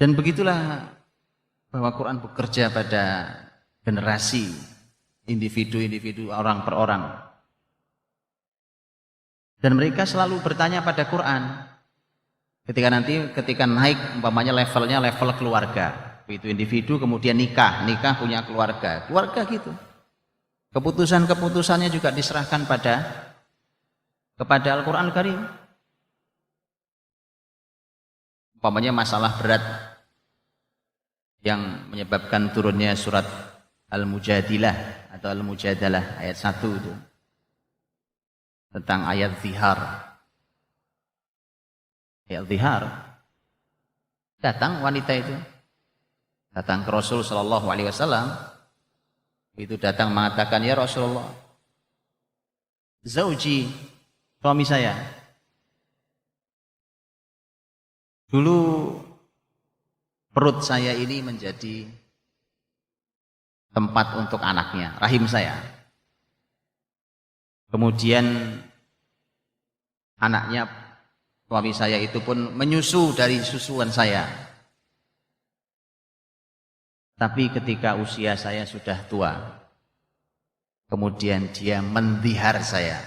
Dan begitulah bahwa Quran bekerja pada generasi, individu-individu, orang per orang. Dan mereka selalu bertanya pada Quran. Ketika naik, umpamanya levelnya level keluarga. Nabi itu individu, kemudian nikah punya keluarga gitu. Keputusannya juga diserahkan kepada Al-Quran Al-Karim. Umpamanya masalah berat yang menyebabkan turunnya surat Al-Mujadilah atau Al-Mujadalah ayat 1 itu, tentang ayat zihar. Ayat zihar, datang wanita itu, datang ke Rasul sallallahu alaihi wasallam, itu datang mengatakan, ya Rasulullah, zauji, suami saya, dulu perut saya ini menjadi tempat untuk anaknya, rahim saya. Kemudian anaknya, suami saya itu pun menyusu dari susuan saya. Tapi ketika usia saya sudah tua, kemudian dia mendihar saya.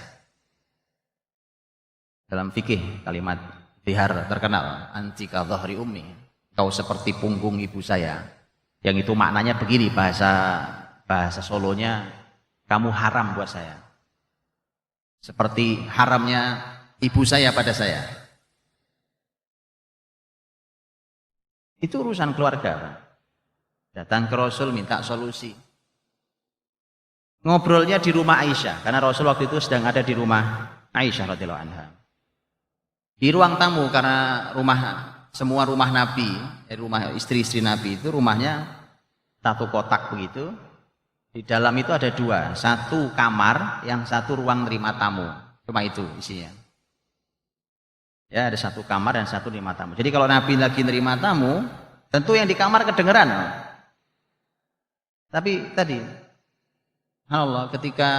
Dalam fikih kalimat dihar terkenal, antika dhahri ummi, kau seperti punggung ibu saya. Yang itu maknanya begini, bahasa Solonya, kamu haram buat saya, seperti haramnya ibu saya pada saya. Itu urusan keluarga, Pak. Datang ke Rasul minta solusi. Ngobrolnya di rumah Aisyah, karena Rasul waktu itu sedang ada di rumah Aisyah radhiyallahu anha. Di ruang tamu, karena semua rumah Nabi, rumah istri-istri Nabi itu rumahnya satu kotak begitu. Di dalam itu ada dua, satu kamar, yang satu ruang nerima tamu. Cuma itu isinya. Ya, ada satu kamar dan satu nerima tamu. Jadi kalau Nabi lagi nerima tamu, tentu yang di kamar kedengeran. Tapi tadi, Allah, ketika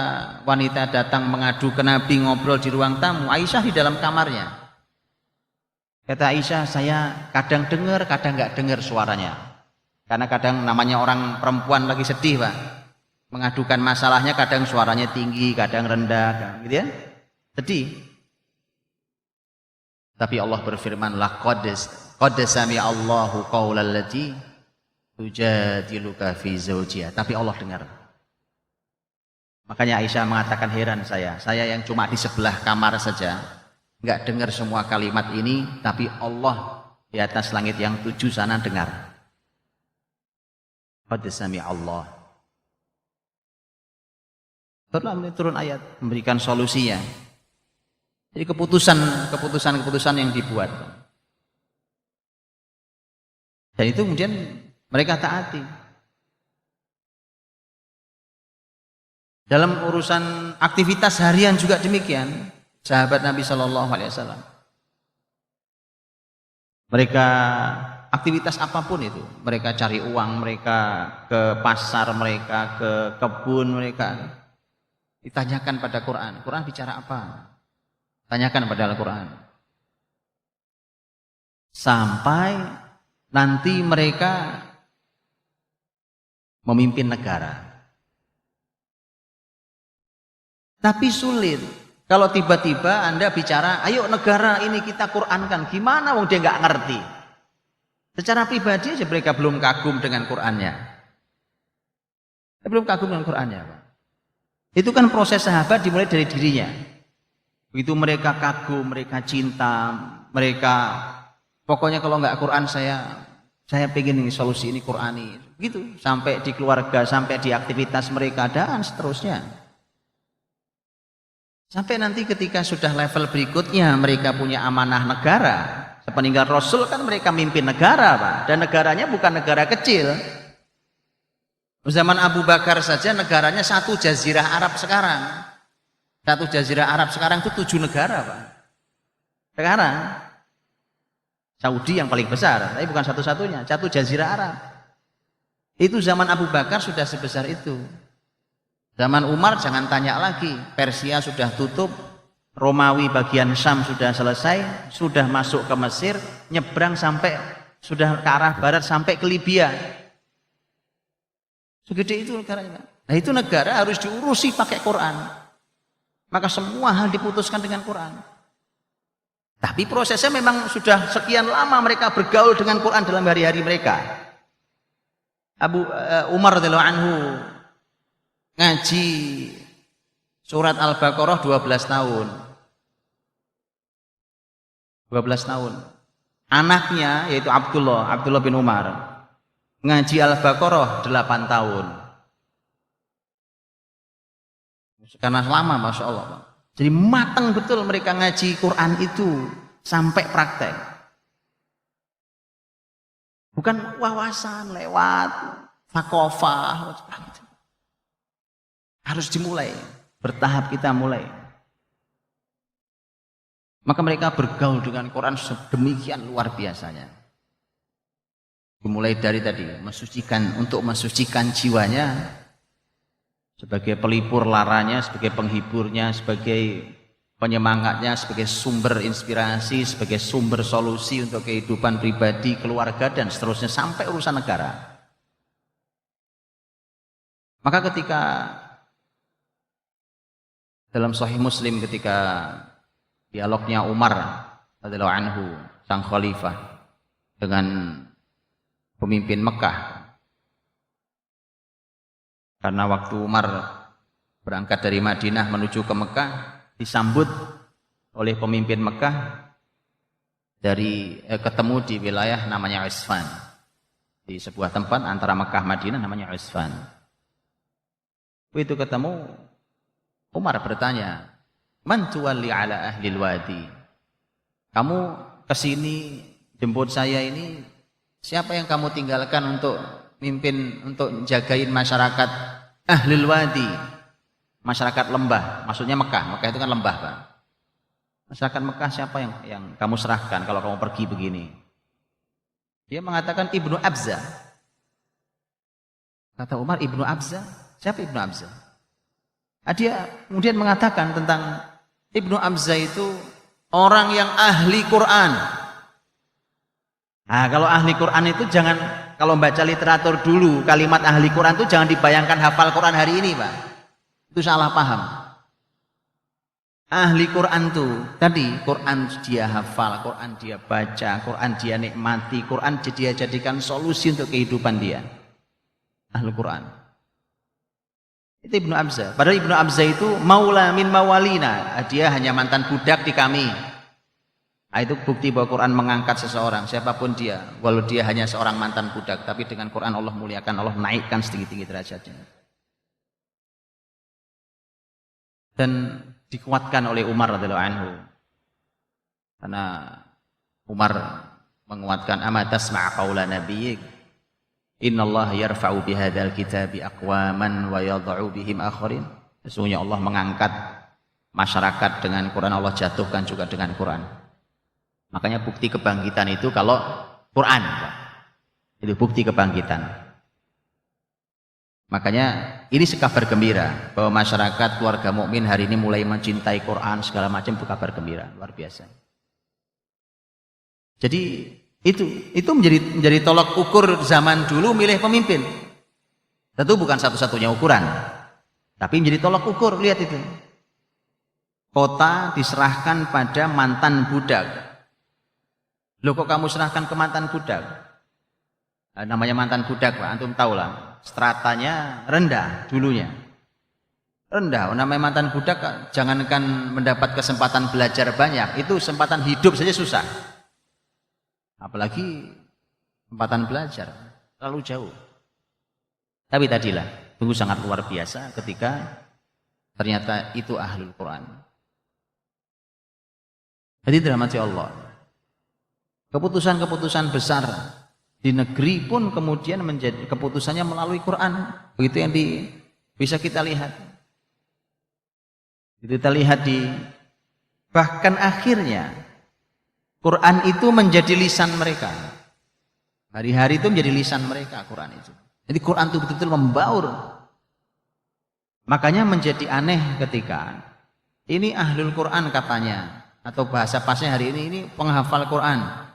wanita datang mengadu ke Nabi, ngobrol di ruang tamu, Aisyah di dalam kamarnya. Kata Aisyah, saya kadang dengar, kadang nggak dengar suaranya. Karena kadang namanya orang perempuan lagi sedih, Pak. Mengadukan masalahnya, kadang suaranya tinggi, kadang rendah, gitu ya. Sedih. Tapi Allah berfirman, qad sami'a Allahu qaulal lati tujadiluka fi zawjiha. Tapi Allah dengar. Makanya Aisyah mengatakan, heran saya yang cuma di sebelah kamar saja, nggak dengar semua kalimat ini, tapi Allah di atas langit yang 7 sana dengar. Qad sami'a Allah. Setelah turun ayat memberikan solusinya. Jadi keputusan yang dibuat. Dan itu kemudian mereka taati. Dalam urusan aktivitas harian juga demikian. Sahabat Nabi Shallallahu Alaihi Wasallam. Mereka aktivitas apapun itu, mereka cari uang, mereka ke pasar, mereka ke kebun, mereka ditanyakan pada Quran. Quran bicara apa? Tanyakan pada Al-Quran. Sampai nanti mereka memimpin negara. Tapi sulit. Kalau tiba-tiba Anda bicara, ayo negara ini kita Qurankan. Gimana wong dia nggak ngerti? Secara pribadi aja mereka belum kagum dengan Qurannya. Belum kagum dengan Qurannya, Pak. Itu kan proses sahabat dimulai dari dirinya. Begitu mereka kagum, mereka cinta, mereka pokoknya kalau nggak Quran saya pengen ini solusi ini Qurani, gitu. Sampai di keluarga, sampai di aktivitas mereka dan seterusnya. Sampai nanti ketika sudah level berikutnya mereka punya amanah negara. Sepeninggal Rasul kan mereka mimpin negara, Pak. Dan negaranya bukan negara kecil. Zaman Abu Bakar saja negaranya satu jazirah Arab sekarang. Satu jazirah Arab sekarang itu 7 negara, Pak. Sekarang Saudi yang paling besar, tapi bukan satu-satunya, satu jazirah Arab. Itu zaman Abu Bakar sudah sebesar itu. Zaman Umar jangan tanya lagi, Persia sudah tutup, Romawi bagian Syam sudah selesai, sudah masuk ke Mesir, nyebrang sampai sudah ke arah barat sampai ke Libya. Segede itu negaranya. Nah itu negara harus diurusi pakai Quran. Maka semua hal diputuskan dengan Quran. Tapi prosesnya memang sudah sekian lama mereka bergaul dengan Quran dalam hari-hari mereka. Umar radhiyallahu anhu ngaji surat Al-Baqarah 12 tahun. 12 tahun. Anaknya yaitu Abdullah bin Umar ngaji Al-Baqarah 8 tahun. Karena lama, Masya Allah. Jadi matang betul mereka ngaji Quran itu sampai praktek. Bukan wawasan lewat fakofah. Harus dimulai, bertahap kita mulai. Maka mereka bergaul dengan Quran sedemikian luar biasanya. Dimulai dari tadi, untuk mensucikan jiwanya, sebagai pelipur laranya, sebagai penghiburnya, sebagai penyemangatnya, sebagai sumber inspirasi, sebagai sumber solusi untuk kehidupan pribadi, keluarga, dan seterusnya sampai urusan negara. Maka ketika dalam Sahih Muslim ketika dialognya Umar radhiyallahu anhu sang khalifah dengan pemimpin Mekah, karena waktu Umar berangkat dari Madinah menuju ke Mekah disambut oleh pemimpin Mekah ketemu di wilayah namanya Usfan, di sebuah tempat antara Mekah Madinah namanya Usfan. Itu ketemu, Umar bertanya, "Man tuwalli ala ahli wadi?" Kamu kesini jemput saya ini, siapa yang kamu tinggalkan untuk mimpin, untuk jagain masyarakat ahlil wadi, masyarakat lembah, maksudnya Mekah. Mekah itu kan lembah, Pak. Masyarakat Mekah siapa yang kamu serahkan kalau kamu pergi begini? Dia mengatakan Ibnu Abza. Kata Umar, Ibnu Abza? Siapa Ibnu Abza? Dia kemudian mengatakan tentang Ibnu Abza itu orang yang ahli Quran. Nah, kalau ahli Quran itu jangan, kalau baca literatur dulu, kalimat ahli Quran itu jangan dibayangkan hafal Quran hari ini, Pak. Itu salah paham. Ahli Quran itu tadi, Quran dia hafal, Quran dia baca, Quran dia nikmati, Quran dia jadikan solusi untuk kehidupan dia. Ahli Quran. Itu Ibnu Abza. Padahal Ibnu Abza itu maula min mawalina. Dia hanya mantan budak di kami. Nah, itu bukti bahwa Quran mengangkat seseorang, siapapun dia, walau dia hanya seorang mantan budak, tapi dengan Quran Allah muliakan, Allah naikkan setinggi-tinggi derajatnya. Dan dikuatkan oleh Umar radhiyallahu anhu. Karena Umar menguatkan, "Ama tasma' qaula nabiyyik? Innallaha yarfa'u bihadzal kitabi aqwaman wa yadh'u bihim akharin." Sesungguhnya Allah mengangkat masyarakat dengan Quran, Allah jatuhkan juga dengan Quran. Makanya bukti kebangkitan itu kalau Quran, itu bukti kebangkitan. Makanya ini kabar gembira bahwa masyarakat keluarga mukmin hari ini mulai mencintai Quran segala macam, itu kabar gembira luar biasa. Jadi itu menjadi tolak ukur zaman dulu milih pemimpin. Tentu bukan satu-satunya ukuran, tapi menjadi tolak ukur. Lihat itu, kota diserahkan pada mantan budak. Loh, kok kamu serahkan ke mantan budak? Namanya mantan budak, Pak, antum tahu lah, stratanya rendah dulunya. Rendah, namanya mantan budak, jangankan mendapat kesempatan belajar banyak, itu kesempatan hidup saja susah. Apalagi kesempatan belajar, terlalu jauh. Tapi tadilah, sungguh sangat luar biasa ketika ternyata itu ahlul Quran. Jadi dirahmati Allah. Keputusan-keputusan besar di negeri pun kemudian menjadi keputusannya melalui Quran. Begitu yang bisa kita lihat. Kita lihat bahkan akhirnya Quran itu menjadi lisan mereka. Hari-hari itu menjadi lisan mereka Quran itu. Jadi Quran itu betul-betul membaur. Makanya menjadi aneh ketika ini ahlul Quran katanya, atau bahasa pasnya hari ini penghafal Quran.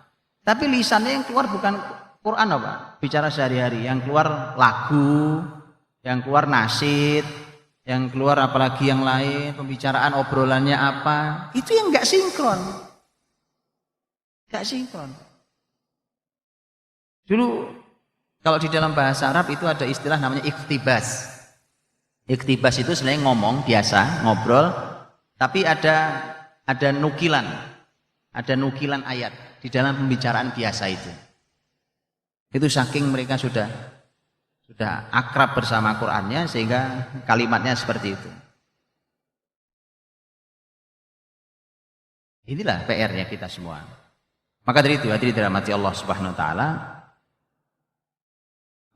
Tapi lisannya yang keluar bukan Quran, apa? Bicara sehari-hari, yang keluar lagu, yang keluar nasyid, yang keluar apalagi yang lain, pembicaraan obrolannya apa? Itu yang enggak sinkron. Enggak sinkron. Dulu Kalau di dalam bahasa Arab itu ada istilah namanya iktibas. Iktibas itu sebenarnya ngomong biasa, ngobrol, tapi ada nukilan ayat di dalam pembicaraan biasa itu. Itu saking mereka sudah akrab bersama Qur'annya sehingga kalimatnya seperti itu. Inilah PR-nya kita semua. Maka dari itu hadirin dirahmati Allah Subhanahu wa taala,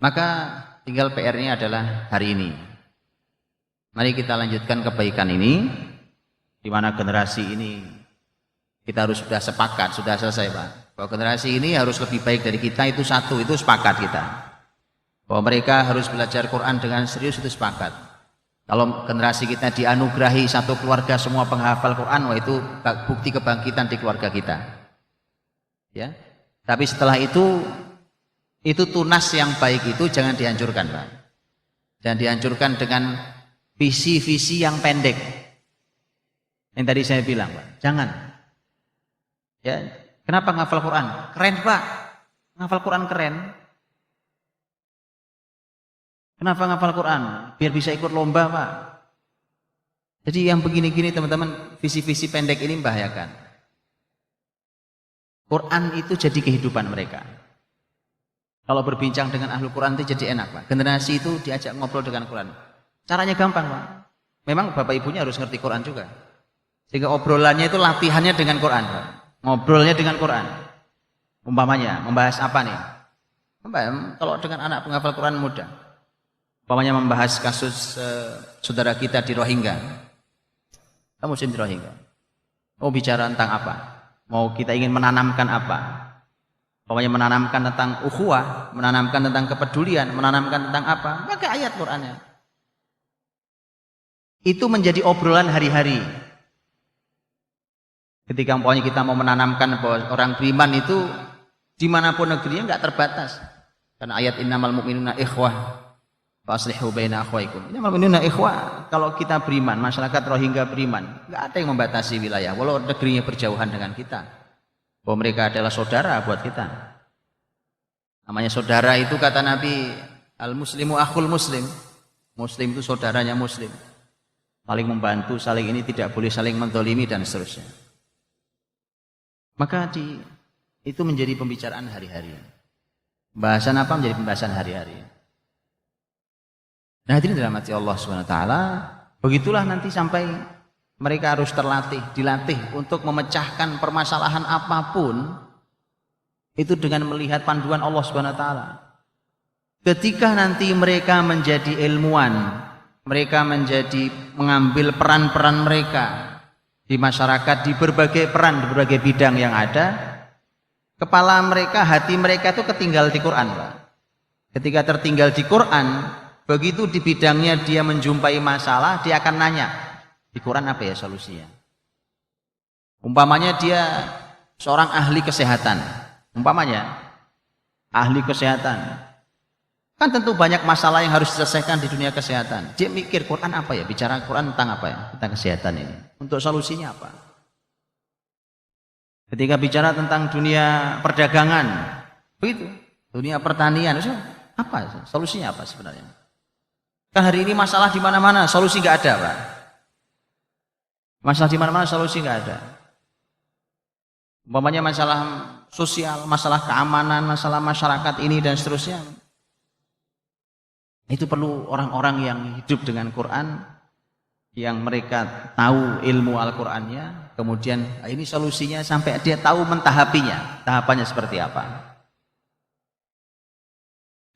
maka tinggal PR-nya adalah hari ini. Mari kita lanjutkan kebaikan ini, di mana generasi ini kita harus sudah sepakat, sudah selesai Pak, bahwa generasi ini harus lebih baik dari kita, itu satu, itu sepakat kita. Bahwa mereka harus belajar Quran dengan serius, itu sepakat. Kalau generasi kita dianugerahi satu keluarga semua penghafal Quran, wah itu bukti kebangkitan di keluarga kita. Ya. Tapi setelah itu tunas yang baik itu jangan dihancurkan, Pak. Jangan dihancurkan dengan visi-visi yang pendek. Yang tadi saya bilang, Pak, jangan. Ya, kenapa ngafal Quran? Keren, Pak. Ngafal Quran keren. Kenapa ngafal Quran? Biar bisa ikut lomba, Pak. Jadi yang begini-gini teman-teman, visi-visi pendek ini membahayakan. Quran itu jadi kehidupan mereka. Kalau berbincang dengan ahli Quran itu jadi enak, Pak. Generasi itu diajak ngobrol dengan Quran. Caranya gampang, Pak. Memang bapak ibunya harus ngerti Quran juga. Sehingga obrolannya itu latihannya dengan Quran, Pak. Ngobrolnya dengan Quran. Umpamanya, membahas apa nih? Kalau dengan anak penghafal Quran mudah. Umpamanya membahas kasus saudara kita di Rohingya. Kamu muslim di Rohingya. Mau bicara tentang apa? Mau kita ingin menanamkan apa? Umpamanya menanamkan tentang ukhuwah, menanamkan tentang kepedulian, menanamkan tentang apa? Pakai ayat Qur'annya. Itu menjadi obrolan hari-hari. Ketika umpamanya kita mau menanamkan bahwa orang beriman itu dimanapun negerinya nggak terbatas. Karena ayat innamal mu'minuna ikhwah. Faslihu baina akhwaikum. Ini maksudnya ikhwah, kalau kita beriman, masyarakat Rohingya beriman, enggak ada yang membatasi wilayah walau negerinya berjauhan dengan kita. Bahwa mereka adalah saudara buat kita. Namanya saudara itu kata Nabi, al-muslimu akhul muslim. Muslim itu saudaranya muslim. Saling membantu, saling ini tidak boleh saling menzalimi dan seterusnya. Maka itu menjadi pembicaraan hari-hari. Bahasan apa menjadi pembahasan hari-hari. Nah, hadirin dirahmati Allah Subhanahu wa taala, begitulah nanti sampai mereka harus dilatih untuk memecahkan permasalahan apapun itu dengan melihat panduan Allah Subhanahu wa taala. Ketika nanti mereka menjadi ilmuwan, mereka mengambil peran-peran mereka di masyarakat di berbagai peran, di berbagai bidang yang ada, kepala mereka, hati mereka itu ketinggal di Quran, Pak. Ketika tertinggal di Quran, begitu di bidangnya dia menjumpai masalah, dia akan nanya, di Quran apa ya solusinya? Umpamanya dia seorang ahli kesehatan, umpamanya ahli kesehatan, kan tentu banyak masalah yang harus diselesaikan di dunia kesehatan. Dia mikir Quran apa ya, bicara Quran tentang apa ya, tentang kesehatan ini, untuk solusinya apa? Ketika bicara tentang dunia perdagangan, begitu, dunia pertanian, apa solusinya apa sebenarnya? Kan hari ini masalah di mana-mana, solusi nggak ada, Pak. Masalah di mana-mana, solusi nggak ada. Umpamanya masalah sosial, masalah keamanan, masalah masyarakat ini dan seterusnya. Itu perlu orang-orang yang hidup dengan Quran, yang mereka tahu ilmu Al-Qur'annya, kemudian ini solusinya sampai dia tahu mentahapinya, tahapannya seperti apa.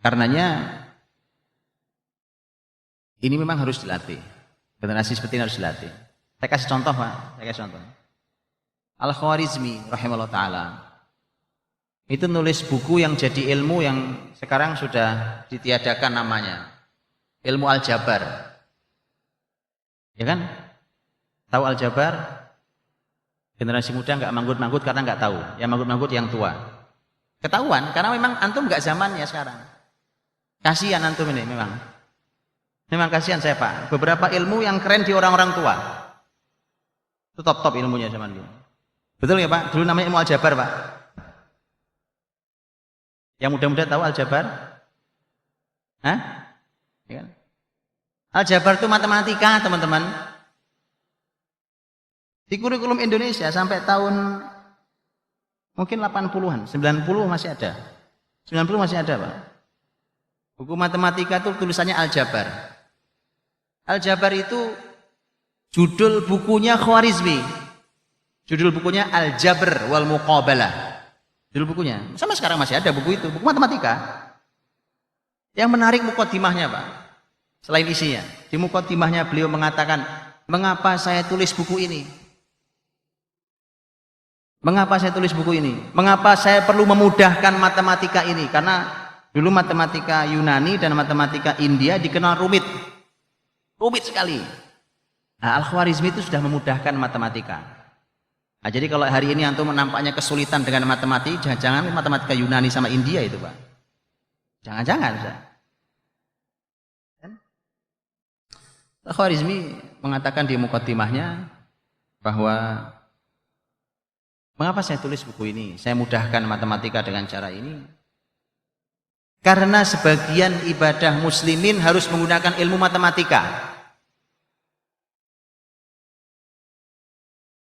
Karenanya ini memang harus dilatih. Generasi seperti ini harus dilatih. Saya kasih contoh, Pak. Saya kasih contoh. Al-Khwarizmi rahimahullah ta'ala. Itu nulis buku yang jadi ilmu yang sekarang sudah ditiadakan namanya. Ilmu Al-Jabar. Ya kan? Tahu Al-Jabar? Generasi muda nggak manggut-manggut karena nggak tahu. Yang manggut-manggut yang tua. Ketahuan, karena memang antum nggak zamannya sekarang. Kasihan antum ini memang. Memang kasihan saya, Pak. Beberapa ilmu yang keren di orang-orang tua. Itu top-top ilmunya zaman dulu. Betul ya, Pak? Dulu namanya ilmu Al-Jabar, Pak. Yang muda-muda tahu Al-Jabar? Hah? Ya kan? Aljabar itu matematika, teman-teman. Di kurikulum Indonesia sampai tahun mungkin 80-an, 90 masih ada. 90 masih ada, Pak. Buku matematika itu tulisannya Aljabar. Aljabar itu judul bukunya Khwarizmi. Judul bukunya Al-Jabr wal Muqabalah. Judul bukunya. Sama sekarang masih ada buku itu, buku matematika. Yang menarik mukaddimahnya, Pak. Selain isinya, di mukaddimahnya beliau mengatakan, "Mengapa saya tulis buku ini? Mengapa saya tulis buku ini? Mengapa saya perlu memudahkan matematika ini? Karena dulu matematika Yunani dan matematika India dikenal rumit. Rumit sekali. Nah, Al-Khwarizmi itu sudah memudahkan matematika. Nah, jadi kalau hari ini antum nampaknya kesulitan dengan matematika, jangan-jangan matematika Yunani sama India itu, Pak. Jangan-jangan. Al-Khwarizmi mengatakan di mukaddimahnya bahwa mengapa saya tulis buku ini? Saya mudahkan matematika dengan cara ini. Karena sebagian ibadah muslimin harus menggunakan ilmu matematika.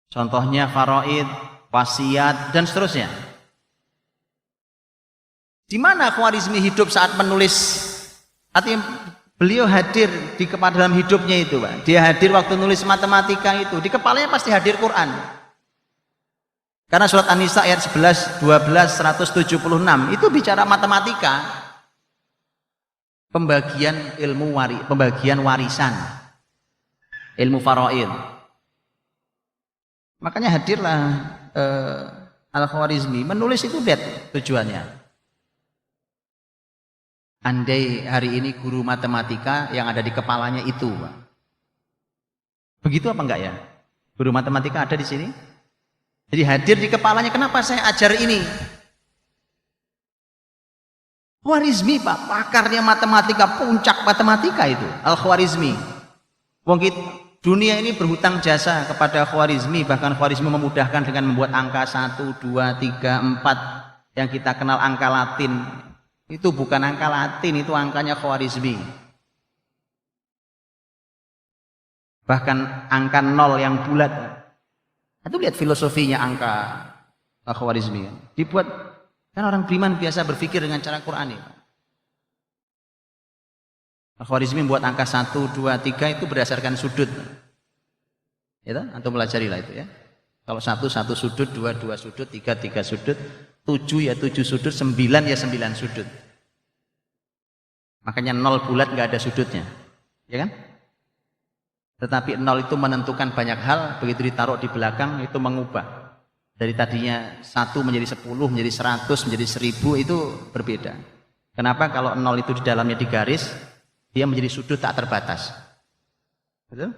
Contohnya faraid, wasiat, dan seterusnya. Di mana Khwarizmi hidup saat menulis? Artinya beliau hadir di dalam hidupnya itu, Pak. Dia hadir waktu nulis matematika itu. Di kepalanya pasti hadir Quran. Karena surat An-Nisa ayat 11, 12, 176 itu bicara matematika. Pembagian ilmu pembagian warisan. Ilmu faraid. Makanya hadirlah Al-Khwarizmi menulis itu, lihat tujuannya. Andai hari ini guru matematika yang ada di kepalanya itu, Pak. Begitu apa enggak ya? Guru matematika ada di sini? Jadi hadir di kepalanya, kenapa saya ajar ini? Khwarizmi, Pak, pakarnya matematika, puncak matematika itu, Al-Khwarizmi. Wong dunia ini berhutang jasa kepada Khwarizmi, bahkan Khwarizmi memudahkan dengan membuat angka 1, 2, 3, 4 yang kita kenal angka Latin. Itu bukan angka Latin, itu angkanya Khwarizmi. Bahkan angka 0 yang bulat. Itu lihat filosofinya angka Khwarizmi. Dibuat, kan orang beriman biasa berpikir dengan cara Qur'ani. Khwarizmi membuat angka 1, 2, 3 itu berdasarkan sudut. Ya, antum pelajarilah itu ya. Kalau 1, 1 sudut, 2, 2 sudut, 3, 3 sudut, 7 ya 7 sudut, 9 ya 9 sudut. Makanya 0 bulat nggak ada sudutnya. Ya kan? Tetapi 0 itu menentukan banyak hal, begitu ditaruh di belakang itu mengubah. Dari tadinya 1 menjadi 10, menjadi 100, menjadi 1000 itu berbeda. Kenapa? Kalau 0 itu di dalamnya digaris, dia menjadi sudut tak terbatas. Betul?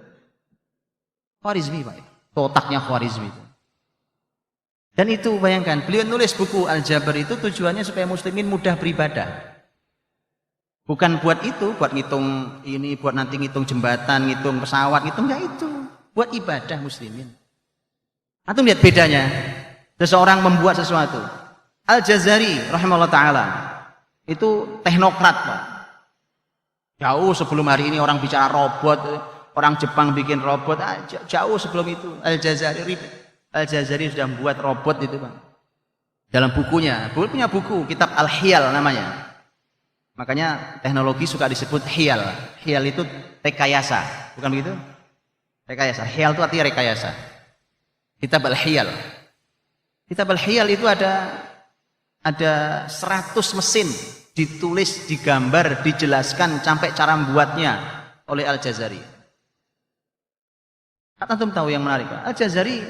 Khwarizmi, Pak. Otaknya Khwarizmi itu. Dan itu bayangkan, beliau nulis buku Al-Jabr itu tujuannya supaya muslimin mudah beribadah. Bukan buat itu, buat ngitung ini, buat nanti ngitung jembatan, ngitung pesawat, ngitung enggak itu. Buat ibadah muslimin. Antum lihat bedanya. Seseorang membuat sesuatu. Al-Jazari rahimahullah ta'ala itu teknokrat, Pak. Jauh sebelum hari ini orang bicara robot, orang Jepang bikin robot, jauh sebelum itu Al-Jazari sudah membuat robot itu, Pak. Dalam bukunya, beliau punya buku, kitab Al-Hiyal namanya. Makanya teknologi suka disebut hiyal. Hiyal itu rekayasa, bukan begitu? Rekayasa. Hiyal itu artinya rekayasa. Kitab Al-Hiyal. Kitab Al-Hiyal itu ada 100 mesin ditulis, digambar, dijelaskan sampai cara membuatnya oleh Al-Jazari. Antum tahu yang menarik, Pak? Al-Jazari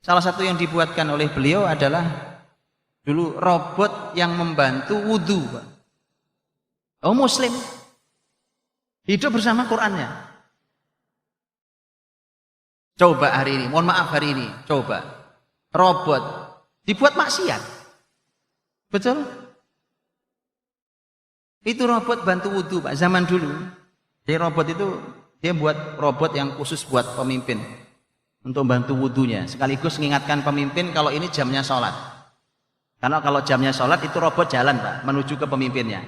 salah satu yang dibuatkan oleh beliau adalah dulu robot yang membantu wudhu, Pak. Oh, muslim hidup bersama Qur'annya. Coba hari ini, mohon maaf hari ini, coba robot dibuat maksiat, betul? Itu robot bantu wudhu, Pak, zaman dulu. Jadi robot itu dia buat robot yang khusus buat pemimpin untuk bantu wudhunya, sekaligus mengingatkan pemimpin kalau ini jamnya sholat. Karena kalau jamnya sholat itu robot jalan, Pak, menuju ke pemimpinnya.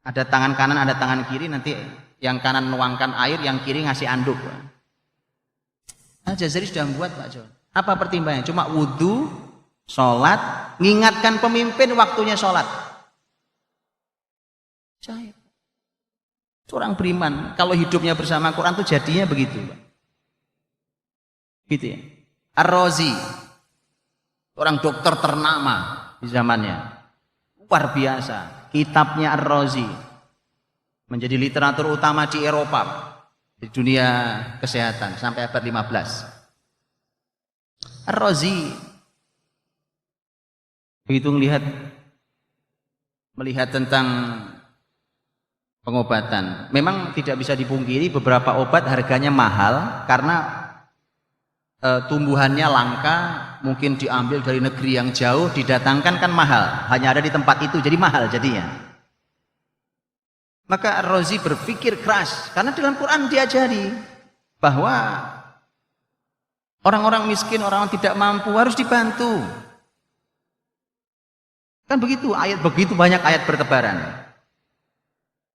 Ada tangan kanan, ada tangan kiri, nanti yang kanan nuangkan air, yang kiri ngasih anduk. Al-Jazari sudah membuat Pak John. Apa pertimbangannya? Cuma wudhu, sholat, mengingatkan pemimpin waktunya sholat. Saya orang beriman, kalau hidupnya bersama Quran itu jadinya begitu, Pak. Gitu ya. Ar-Razi, orang dokter ternama di zamannya, luar biasa. Kitabnya Ar-Razi menjadi literatur utama di Eropa, di dunia kesehatan sampai abad 15. Ar-Razi begitu melihat tentang pengobatan. Memang tidak bisa dipungkiri beberapa obat harganya mahal karena tumbuhannya langka, mungkin diambil dari negeri yang jauh, didatangkan kan mahal, hanya ada di tempat itu, jadi mahal jadinya. Maka Ar-Razi berpikir keras, karena dalam Quran diajari bahwa orang-orang miskin, orang tidak mampu harus dibantu. Kan begitu, begitu banyak ayat bertebaran.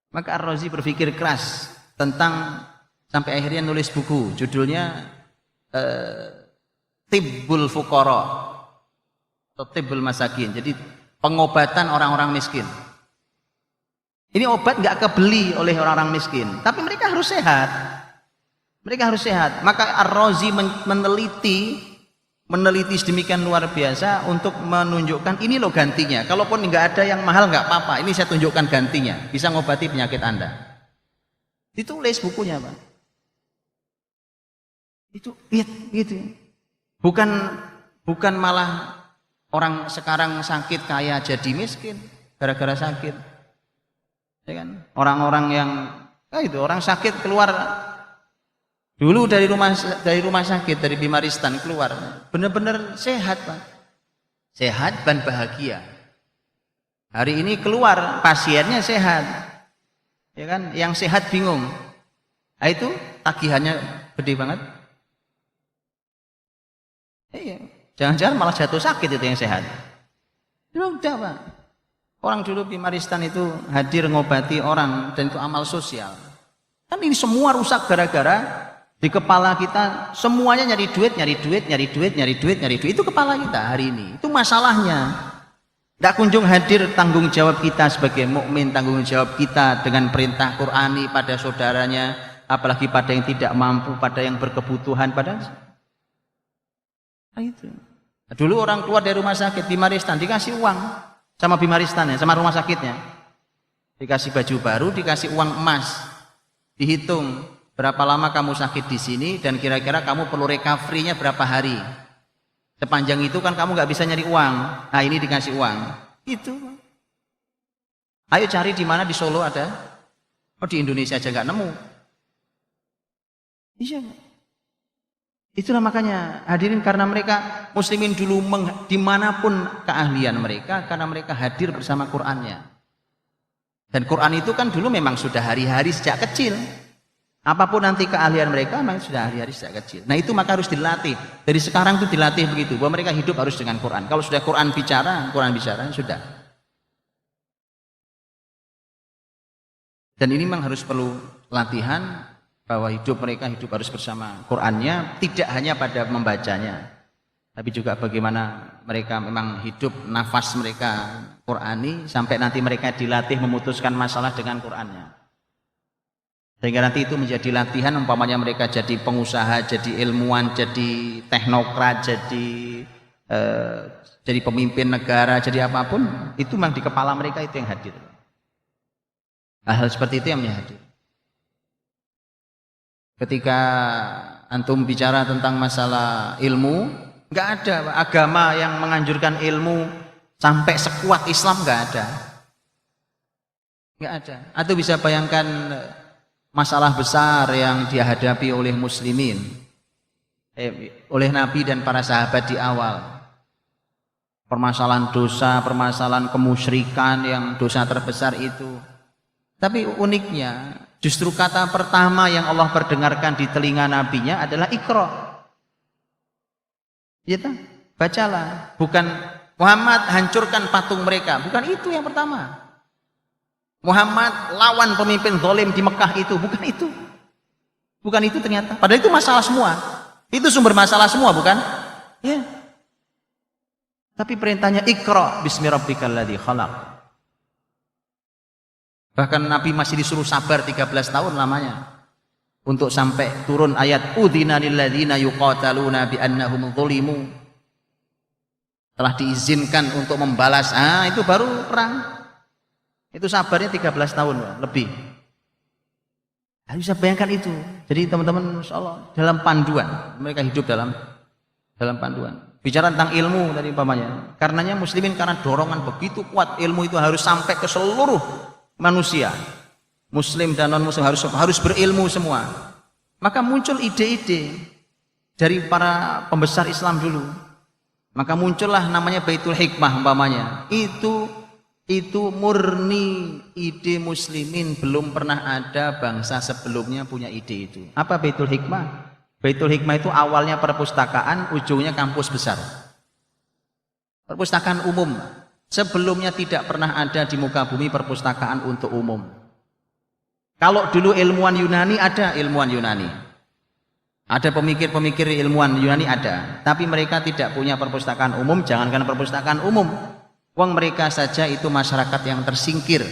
Maka Ar-Razi berpikir keras tentang, sampai akhirnya nulis buku, judulnya Tibbul Fuqara atau Tibbul Masakin, jadi pengobatan orang-orang miskin. Ini obat nggak kebeli oleh orang-orang miskin, tapi mereka harus sehat. Mereka harus sehat. Maka Ar-Razi meneliti sedemikian luar biasa untuk menunjukkan ini loh gantinya. Kalaupun nggak ada yang mahal nggak apa-apa, ini saya tunjukkan gantinya, bisa ngobati penyakit Anda. Ditulis bukunya, Pak. Itu lihat gitu. Bukan malah orang sekarang sakit kaya jadi miskin gara-gara sakit. Ya kan? Orang-orang yang itu orang sakit keluar dulu dari rumah sakit, dari Bimaristan keluar benar-benar sehat, Pak. Sehat dan bahagia. Hari ini keluar pasiennya sehat. Ya kan? Yang sehat bingung. Nah, itu tagihannya gede banget. Iya, jangan-jangan malah jatuh sakit itu yang sehat. Udah, Pak. Orang dulu Bimaristan itu hadir ngobati orang dan itu amal sosial. Kan ini semua rusak gara-gara di kepala kita semuanya nyari duit. Itu kepala kita hari ini. Itu masalahnya. Tidak kunjung hadir tanggung jawab kita sebagai mukmin, tanggung jawab kita dengan perintah Qur'ani pada saudaranya, apalagi pada yang tidak mampu, pada yang berkebutuhan, pada itu. Dulu orang keluar dari rumah sakit Bimaristan dikasih uang sama Bimaristan ya, sama rumah sakitnya. Dikasih baju baru, dikasih uang emas. Dihitung berapa lama kamu sakit di sini dan kira-kira kamu perlu recovery-nya berapa hari. Sepanjang itu kan kamu nggak bisa nyari uang. Nah, ini dikasih uang. Itu. Ayo cari di mana di Solo ada. Oh, di Indonesia aja nggak nemu. Iya. Itulah makanya hadirin, karena mereka muslimin dulu dimanapun keahlian mereka, karena mereka hadir bersama Qur'annya. Dan Qur'an itu kan dulu memang sudah hari-hari sejak kecil. Apapun nanti keahlian mereka memang sudah hari-hari sejak kecil. Nah itu maka harus dilatih. Dari sekarang itu dilatih begitu, bahwa mereka hidup harus dengan Qur'an. Kalau sudah Qur'an bicara sudah. Dan ini memang harus perlu latihan, bahwa mereka hidup harus bersama Qur'annya, tidak hanya pada membacanya, tapi juga bagaimana mereka memang hidup, nafas mereka Qur'ani, sampai nanti mereka dilatih memutuskan masalah dengan Qur'annya. Sehingga nanti itu menjadi latihan, umpamanya mereka jadi pengusaha, jadi ilmuwan, jadi teknokrat, jadi pemimpin negara, jadi apapun, itu memang di kepala mereka itu yang hadir. Hal seperti itu yang hadir. Ketika antum bicara tentang masalah ilmu, nggak ada agama yang menganjurkan ilmu sampai sekuat Islam, nggak ada. Atau bisa bayangkan masalah besar yang dihadapi oleh muslimin, oleh Nabi dan para sahabat di awal. Permasalahan dosa, permasalahan kemusyrikan yang dosa terbesar itu. Tapi uniknya, justru kata pertama yang Allah perdengarkan di telinga nabinya adalah Iqra. Ya, bacalah. Bukan Muhammad hancurkan patung mereka, bukan itu yang pertama. Muhammad lawan pemimpin zalim di Mekah itu. Bukan itu. Bukan itu ternyata. Padahal itu masalah semua. Itu sumber masalah semua, bukan? Ya. Tapi perintahnya Iqra bismi rabbikal ladzi khalaq. Bahkan Nabi masih disuruh sabar 13 tahun lamanya. Untuk sampai turun ayat udzina lil ladzina yuqataluna bi annahum zulimu. Telah diizinkan untuk membalas. Itu baru perang. Itu sabarnya 13 tahun lebih. Harus bisa bayangkan itu. Jadi teman-teman insyaallah dalam panduan, mereka hidup dalam panduan. Bicara tentang ilmu tadi umpamanya. Karenanya muslimin karena dorongan begitu kuat, ilmu itu harus sampai ke seluruh manusia. Muslim dan non muslim harus berilmu semua. Maka muncul ide-ide dari para pembesar Islam dulu. Maka muncullah namanya Baitul Hikmah umpamanya. Itu murni ide muslimin, belum pernah ada bangsa sebelumnya punya ide itu. Apa Baitul Hikmah? Baitul Hikmah itu awalnya perpustakaan, ujungnya kampus besar. Perpustakaan umum. Sebelumnya tidak pernah ada di muka bumi perpustakaan untuk umum. Kalau dulu ilmuwan Yunani ada ilmuwan Yunani. Ada pemikir-pemikir ilmuwan Yunani ada. Tapi mereka tidak punya perpustakaan umum, jangankan perpustakaan umum. Wong mereka saja itu masyarakat yang tersingkir.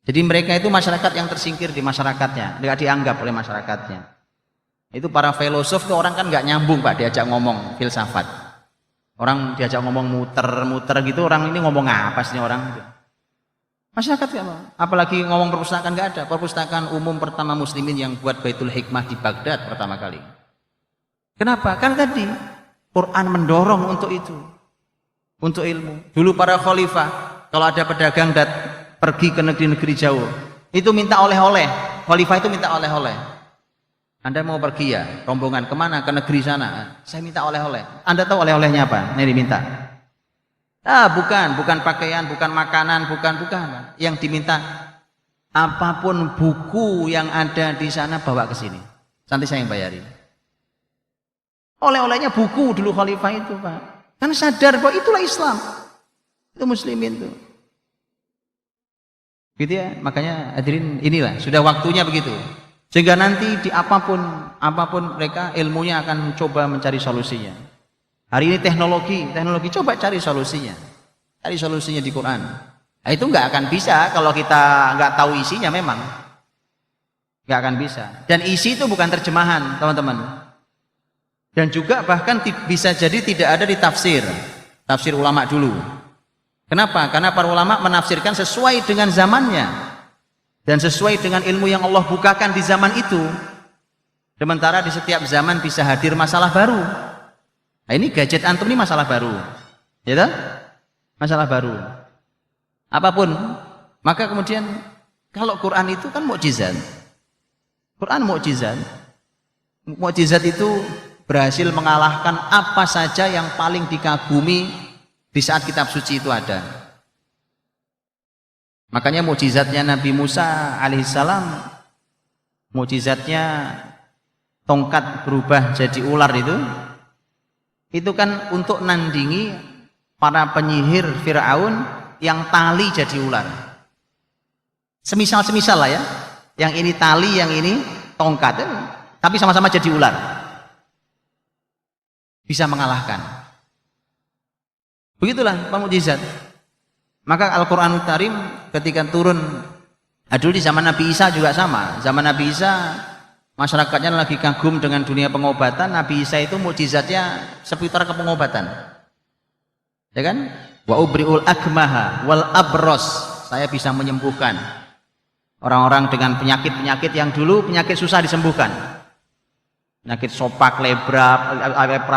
Jadi mereka itu masyarakat yang tersingkir di masyarakatnya, tidak dianggap oleh masyarakatnya. Itu para filosof itu orang kan nggak nyambung Pak diajak ngomong filsafat. Orang diajak ngomong muter-muter gitu, orang ini ngomong apa sih orang? Masyarakat apa? Apalagi ngomong perpustakaan nggak ada. Perpustakaan umum pertama muslimin yang buat Baitul Hikmah di Baghdad pertama kali. Kenapa? Kan tadi Quran mendorong untuk itu. Untuk ilmu. Dulu para khalifah kalau ada pedagang pergi ke negeri-negeri jauh, itu minta oleh-oleh. Khalifah itu minta oleh-oleh. Anda mau pergi ya, rombongan kemana? Ke negeri sana. Saya minta oleh-oleh. Anda tahu oleh-olehnya apa? Ini diminta. Bukan pakaian, bukan makanan, bukan. Yang diminta apapun buku yang ada di sana bawa ke sini. Nanti saya yang bayari. Oleh-olehnya buku dulu khalifah itu, Pak. Kan sadar bahwa itulah Islam. Itu muslimin tuh. Gitu ya, makanya hadirin inilah sudah waktunya begitu. Sehingga nanti di apapun mereka ilmunya akan coba mencari solusinya. Hari ini teknologi coba cari solusinya. Cari solusinya di Quran. Nah, itu nggak akan bisa kalau kita nggak tahu isinya memang. Nggak akan bisa. Dan isi itu bukan terjemahan, teman-teman. Dan juga bahkan bisa jadi tidak ada di tafsir ulama dulu. Kenapa? Karena para ulama menafsirkan sesuai dengan zamannya dan sesuai dengan ilmu yang Allah bukakan di zaman itu. Sementara di setiap zaman bisa hadir masalah baru. Nah, ini gadget antum ini masalah baru, ya toh? Masalah baru. Apapun, maka kemudian kalau Quran itu kan mukjizat. Quran mukjizat. Mukjizat itu berhasil mengalahkan apa saja yang paling dikagumi di saat kitab suci itu ada. Makanya mukjizatnya Nabi Musa alaihissalam, mukjizatnya tongkat berubah jadi ular itu kan untuk nandingi para penyihir Fir'aun yang tali jadi ular. Semisal lah ya, yang ini tali, yang ini tongkat, tapi sama-sama jadi ular. Bisa mengalahkan. Begitulah mukjizat. Maka Al-Qur'anul Karim ketika turun, dulu di zaman Nabi Isa juga sama. Zaman Nabi Isa masyarakatnya lagi kagum dengan dunia pengobatan. Nabi Isa itu mukjizatnya seputar ke pengobatan. Ya kan? Wa ubri'ul akmaha wal abros. Saya bisa menyembuhkan orang-orang dengan penyakit-penyakit yang dulu penyakit susah disembuhkan. Penyakit sopak, lepra,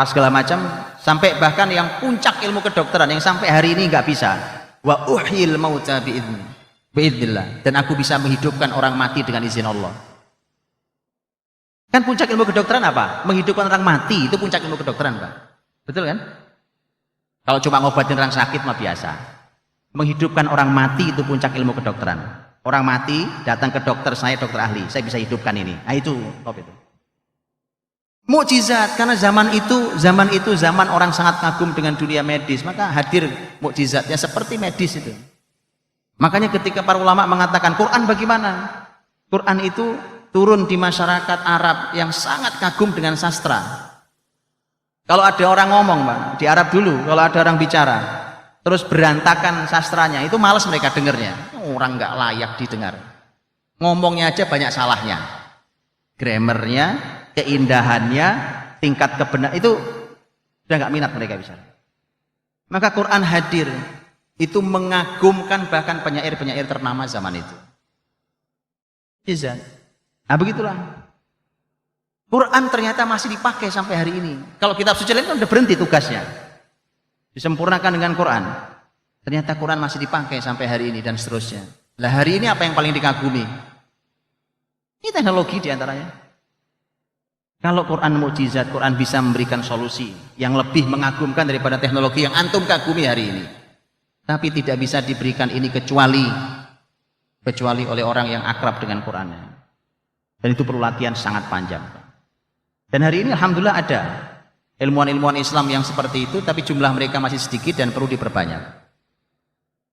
segala macam, sampai bahkan yang puncak ilmu kedokteran yang sampai hari ini nggak bisa. Wa uhyil mauta biidznillah, dan aku bisa menghidupkan orang mati dengan izin Allah. Kan puncak ilmu kedokteran apa? Menghidupkan orang mati, itu puncak ilmu kedokteran, Pak. Betul kan? Kalau cuma ngobatin orang sakit mah biasa. Menghidupkan orang mati itu puncak ilmu kedokteran. Orang mati datang ke dokter, saya dokter ahli, saya bisa hidupkan ini. Nah itu top itu. Mukjizat, karena zaman itu zaman orang sangat kagum dengan dunia medis, maka hadir mukjizatnya seperti medis itu. Makanya ketika para ulama mengatakan Quran bagaimana? Quran itu turun di masyarakat Arab yang sangat kagum dengan sastra. Kalau ada orang ngomong, Bang, di Arab dulu, kalau ada orang bicara, terus berantakan sastranya, itu malas mereka dengarnya. Orang nggak layak didengar. Ngomongnya aja banyak salahnya. Grammarnya, keindahannya, tingkat kebenaran, itu sudah nggak minat mereka bicara. Maka Quran hadir, itu mengagumkan bahkan penyair-penyair ternama zaman itu. Iya. Nah begitulah. Quran ternyata masih dipakai sampai hari ini. Kalau kitab suci lain kan udah berhenti tugasnya. Disempurnakan dengan Quran. Ternyata Quran masih dipakai sampai hari ini dan seterusnya. Lah hari ini apa yang paling dikagumi? Ini teknologi diantaranya. Kalau Quran mukjizat, Quran bisa memberikan solusi yang lebih mengagumkan daripada teknologi yang antum kagumi hari ini. Tapi tidak bisa diberikan ini kecuali oleh orang yang akrab dengan Qurannya. Dan itu perlu latihan sangat panjang. Dan hari ini alhamdulillah ada ilmuwan-ilmuwan Islam yang seperti itu, tapi jumlah mereka masih sedikit dan perlu diperbanyak.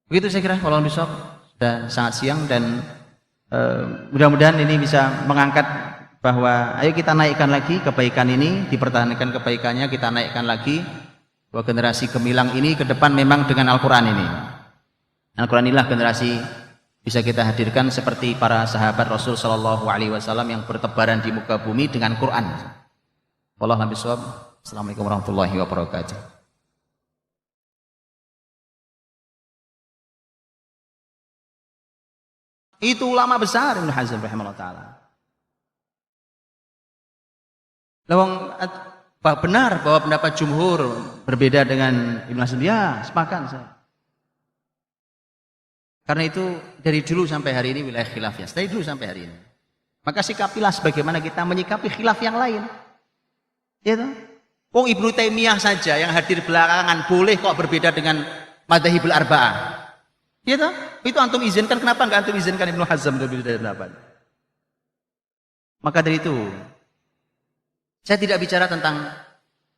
Begitu saya kira kalau besok sudah sangat siang, dan mudah-mudahan ini bisa mengangkat bahwa ayo kita naikkan lagi kebaikan ini, dipertahankan kebaikannya, kita naikkan lagi bahwa generasi gemilang ini ke depan memang dengan Al-Quran ini. Al-Quran inilah generasi bisa kita hadirkan seperti para sahabat Rasul Shallallahu Alaihi Wasallam yang bertebaran di muka bumi dengan Quran. Wallahu a'lam bishawab. Assalamualaikum warahmatullahi wabarakatuh. Itu ulama besar Ibnu Hazm rahimahullah taala. Lawang benar bahwa pendapat jumhur berbeda dengan Ibnu Hazm, ya sepakat saya. Karena itu dari dulu sampai hari ini wilayah khilaf ya, dari dulu sampai hari ini. Maka sikapilah sebagaimana kita menyikapi khilaf yang lain. Ya toh? Wong Ibnu Taimiyah saja yang hadir belakangan boleh kok berbeda dengan madzhabul arba'ah. Ya toh? Itu antum izinkan, kenapa enggak antum izinkan Ibnu Hazm berbeda pendapat? Maka dari itu saya tidak bicara tentang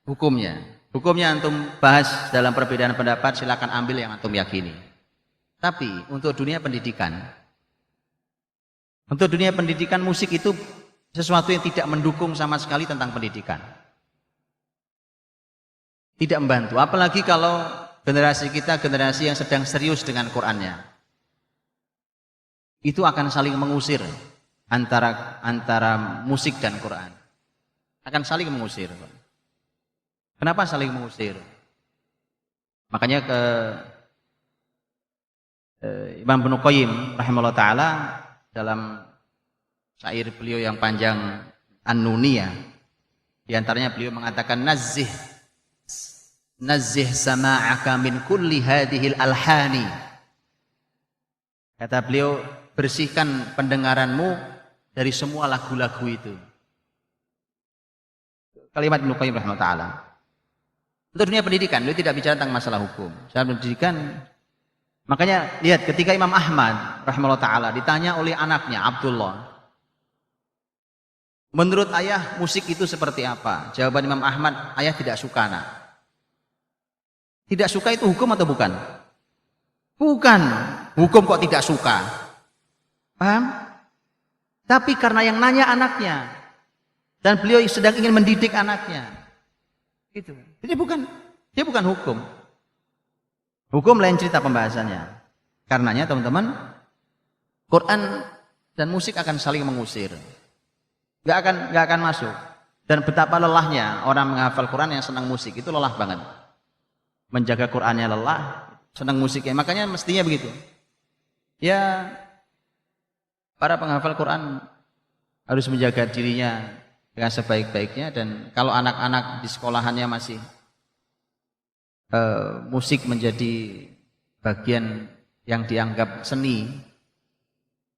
hukumnya. Hukumnya antum bahas dalam perbedaan pendapat, silakan ambil yang antum yakini. Tapi untuk dunia pendidikan, musik itu sesuatu yang tidak mendukung sama sekali tentang pendidikan. Tidak membantu, apalagi kalau generasi kita generasi yang sedang serius dengan Qur'annya. Itu akan saling mengusir antara musik dan Qur'an. Akan saling mengusir. Kenapa saling mengusir? Makanya Imam Ibnu Qayyim rahimahullah taala dalam syair beliau yang panjang An-Nuniyah, di antaranya beliau mengatakan nazzih sama'aka min kulli hadhil alhani. Kata beliau, bersihkan pendengaranmu dari semua lagu-lagu itu. Kalimat Ibnu Qayyim rahimahullah taala. Untuk dunia pendidikan, beliau tidak bicara tentang masalah hukum. Soal pendidikan, makanya lihat ketika Imam Ahmad rahimahullah taala ditanya oleh anaknya Abdullah, menurut ayah musik itu seperti apa? Jawaban Imam Ahmad, ayah tidak suka nak. Tidak suka itu hukum atau bukan? Bukan. Hukum kok tidak suka? Paham? Tapi karena yang nanya anaknya, dan beliau sedang ingin mendidik anaknya, gitu. Jadi dia bukan hukum. Hukum lain cerita pembahasannya. Karenanya teman-teman, Quran dan musik akan saling mengusir. Gak akan masuk. Dan betapa lelahnya orang menghafal Quran yang senang musik, itu lelah banget. Menjaga Qurannya lelah, senang musiknya. Makanya mestinya begitu. Ya, para penghafal Quran harus menjaga dirinya dengan sebaik-baiknya. Dan kalau anak-anak di sekolahannya masih musik menjadi bagian yang dianggap seni,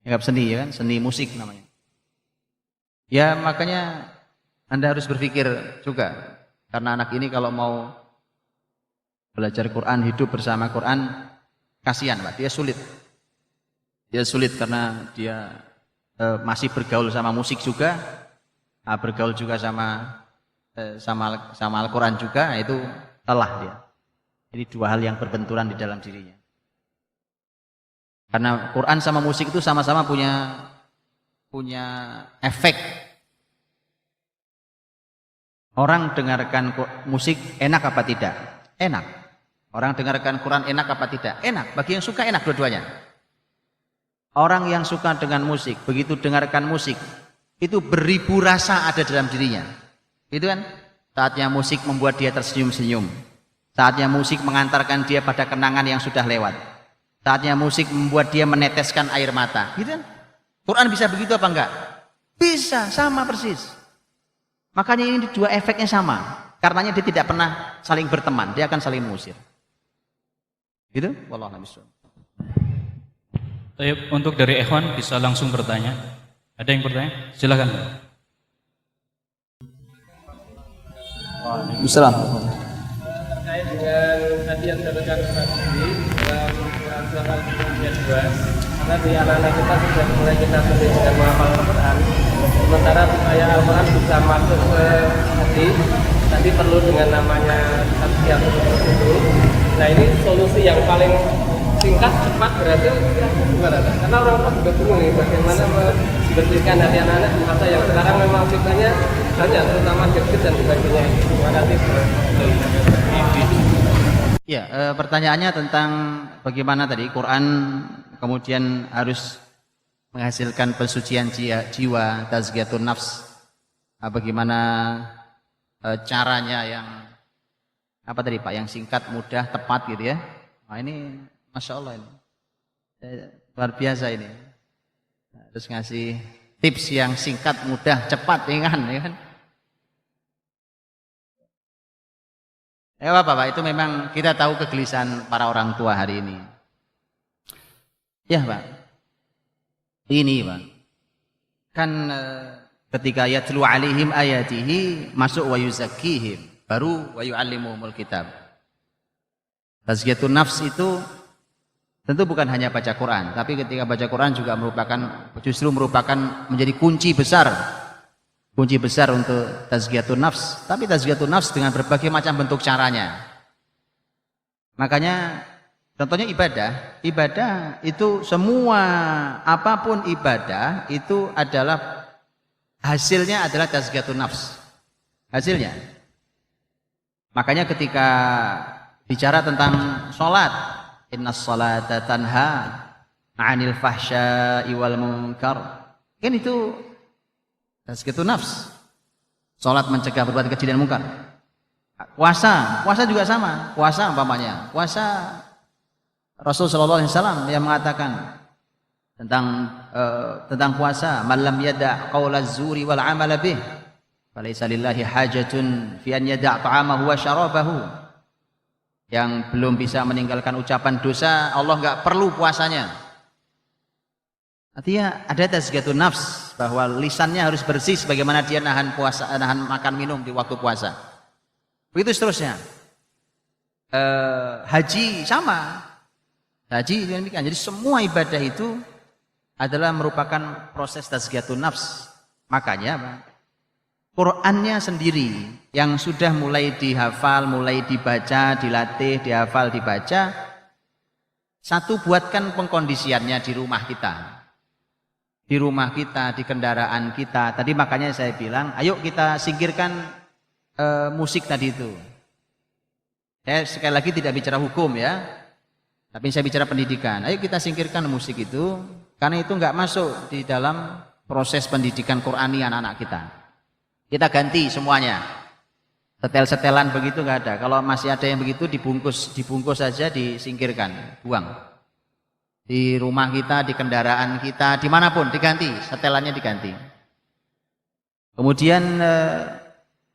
ya kan, seni musik namanya. Ya makanya Anda harus berpikir juga, karena anak ini kalau mau belajar Quran, hidup bersama Quran, kasihan Pak, dia sulit karena dia masih bergaul sama musik juga, bergaul juga sama Al-Quran juga, itu lelah dia. Jadi dua hal yang berbenturan di dalam dirinya. Karena Quran sama musik itu sama-sama punya efek. Orang dengarkan musik enak apa tidak? Enak. Orang dengarkan Quran enak apa tidak? Enak. Bagi yang suka enak dua-duanya. Orang yang suka dengan musik, begitu dengarkan musik, itu beribu rasa ada dalam dirinya. Itu kan? Saatnya musik membuat dia tersenyum-senyum. Saatnya musik mengantarkan dia pada kenangan yang sudah lewat. Saatnya musik membuat dia meneteskan air mata. Gitu kan? Quran bisa begitu apa enggak? Bisa, sama persis. Makanya ini dua efeknya sama. Karenanya dia tidak pernah saling berteman, dia akan saling mengusir. Gitu? Wallahu a'lam bishawab. Untuk dari Ikhwan bisa langsung bertanya. Ada yang bertanya? Silakan. Assalamualaikum. Terkait dengan tadi yang disampaikan Ustaz Budi dalam Quran Surah Al-Ayat 2, karena di anak-anak kita sudah mulai kita sulit dengan menghafal Al-Quran. Sementara supaya Al-Quran bisa masuk ke hati, tadi perlu dengan namanya tazkiyah itu. Nah ini solusi yang paling singkat, cepat berarti gimana? Karena orang tua juga bingung nih bagaimana membersihkan hati anak-anak di masa yang sekarang memang fitnahnya banyak, terutama gadget dan sebagainya. Terima kasih. Ya, pertanyaannya tentang bagaimana tadi Quran kemudian harus menghasilkan pensucian jiwa, tazkiyatun nafs. Bagaimana caranya yang apa tadi Pak? Yang singkat, mudah, tepat gitu ya. Nah ini Masya Allah ini. Luar biasa ini. Terus ngasih tips yang singkat, mudah, cepat, ringan ya kan. Apa Pak, itu memang kita tahu kegelisahan para orang tua hari ini. Ya Pak, ini Pak, kan ketika yatlu alaihim ayatihi masuk wa yuzakkihim, baru wa yu'allimuhumul kitab. Tazkiyatun nafs itu tentu bukan hanya baca Quran, tapi ketika baca Quran juga justru merupakan menjadi kunci besar untuk tazkiyatun nafs. Tapi tazkiyatun nafs dengan berbagai macam bentuk caranya. Makanya contohnya ibadah itu semua, apapun ibadah itu adalah hasilnya adalah tazkiyatun nafs. Hasilnya. Makanya ketika bicara tentang sholat, innas sholata tanha 'anil fahsya'i wal munkar. Kan itu tazkiyatun nafs. Sholat mencegah berbuat keji dan munkar. Puasa juga sama. Puasa umpamanya, puasa Rasulullah SAW yang mengatakan tentang puasa, man lam yada' qaulaz zuri wal 'amala bih, falaysa lillahi hajatun fi an yada' ta'amahu wa syarabahu. Yang belum bisa meninggalkan ucapan dosa, Allah enggak perlu puasanya. Artinya ada tazkiyatun nafs, bahwa lisannya harus bersih sebagaimana dia nahan makan minum di waktu puasa. Begitu seterusnya. Haji sama. Haji demikian. Jadi semua ibadah itu adalah merupakan proses tazkiyatun nafs. Makanya Pak, Qur'annya sendiri yang sudah mulai dihafal, mulai dibaca, dilatih, dihafal, dibaca. Satu, buatkan pengkondisiannya di rumah kita. Di rumah kita, di kendaraan kita. Tadi makanya saya bilang, ayo kita singkirkan musik tadi itu. Saya sekali lagi tidak bicara hukum ya, tapi saya bicara pendidikan. Ayo kita singkirkan musik itu, karena itu nggak masuk di dalam proses pendidikan Qur'ani anak-anak kita. Kita ganti semuanya. Setel-setelan begitu nggak ada. Kalau masih ada yang begitu dibungkus saja, disingkirkan, buang. Di rumah kita, di kendaraan kita, dimanapun diganti, setelannya diganti. Kemudian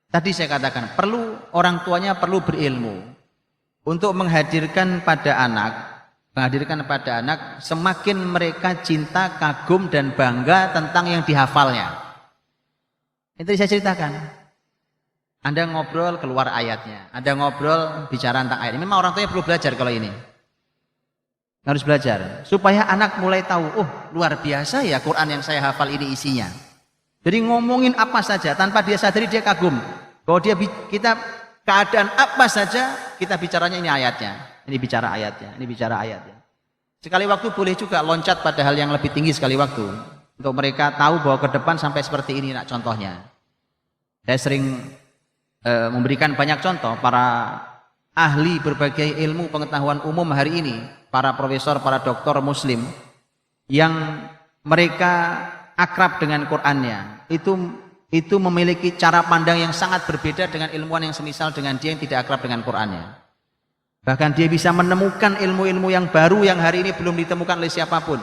tadi saya katakan orang tuanya perlu berilmu untuk menghadirkan pada anak semakin mereka cinta, kagum dan bangga tentang yang dihafalnya. Itu saya ceritakan. Anda ngobrol keluar ayatnya, Anda ngobrol bicara tentang ayat. Memang orang tuanya perlu belajar kalau ini. Harus belajar supaya anak mulai tahu, oh luar biasa ya Quran yang saya hafal ini isinya. Jadi ngomongin apa saja tanpa dia sadari dia kagum. Bahwa kita keadaan apa saja kita bicaranya ini ayatnya. Ini bicara ayatnya, ini bicara ayatnya. Sekali waktu boleh juga loncat pada hal yang lebih tinggi sekali waktu. Untuk mereka tahu bahwa ke depan sampai seperti ini, nak contohnya. Saya sering memberikan banyak contoh para ahli berbagai ilmu pengetahuan umum hari ini, para profesor, para doktor muslim, yang mereka akrab dengan Qur'annya, itu memiliki cara pandang yang sangat berbeda dengan ilmuwan yang semisal dengan dia yang tidak akrab dengan Qur'annya. Bahkan dia bisa menemukan ilmu-ilmu yang baru yang hari ini belum ditemukan oleh siapapun.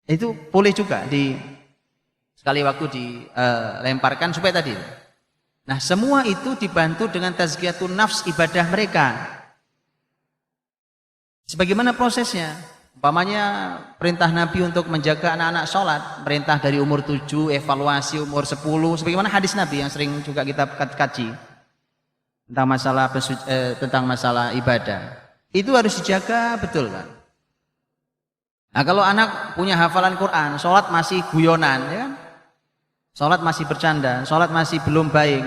Itu boleh juga sekali waktu dilemparkan supaya tadi. Nah, semua itu dibantu dengan tazkiyatun nafs, ibadah mereka. Sebagaimana prosesnya? Umpamanya perintah Nabi untuk menjaga anak-anak sholat, perintah dari umur 7, evaluasi umur 10, sebagaimana hadis Nabi yang sering juga kita kaji tentang masalah ibadah. Itu harus dijaga betul kan? Nah, kalau anak punya hafalan Quran, sholat masih guyonan, ya kan? Sholat masih bercanda, sholat masih belum baik,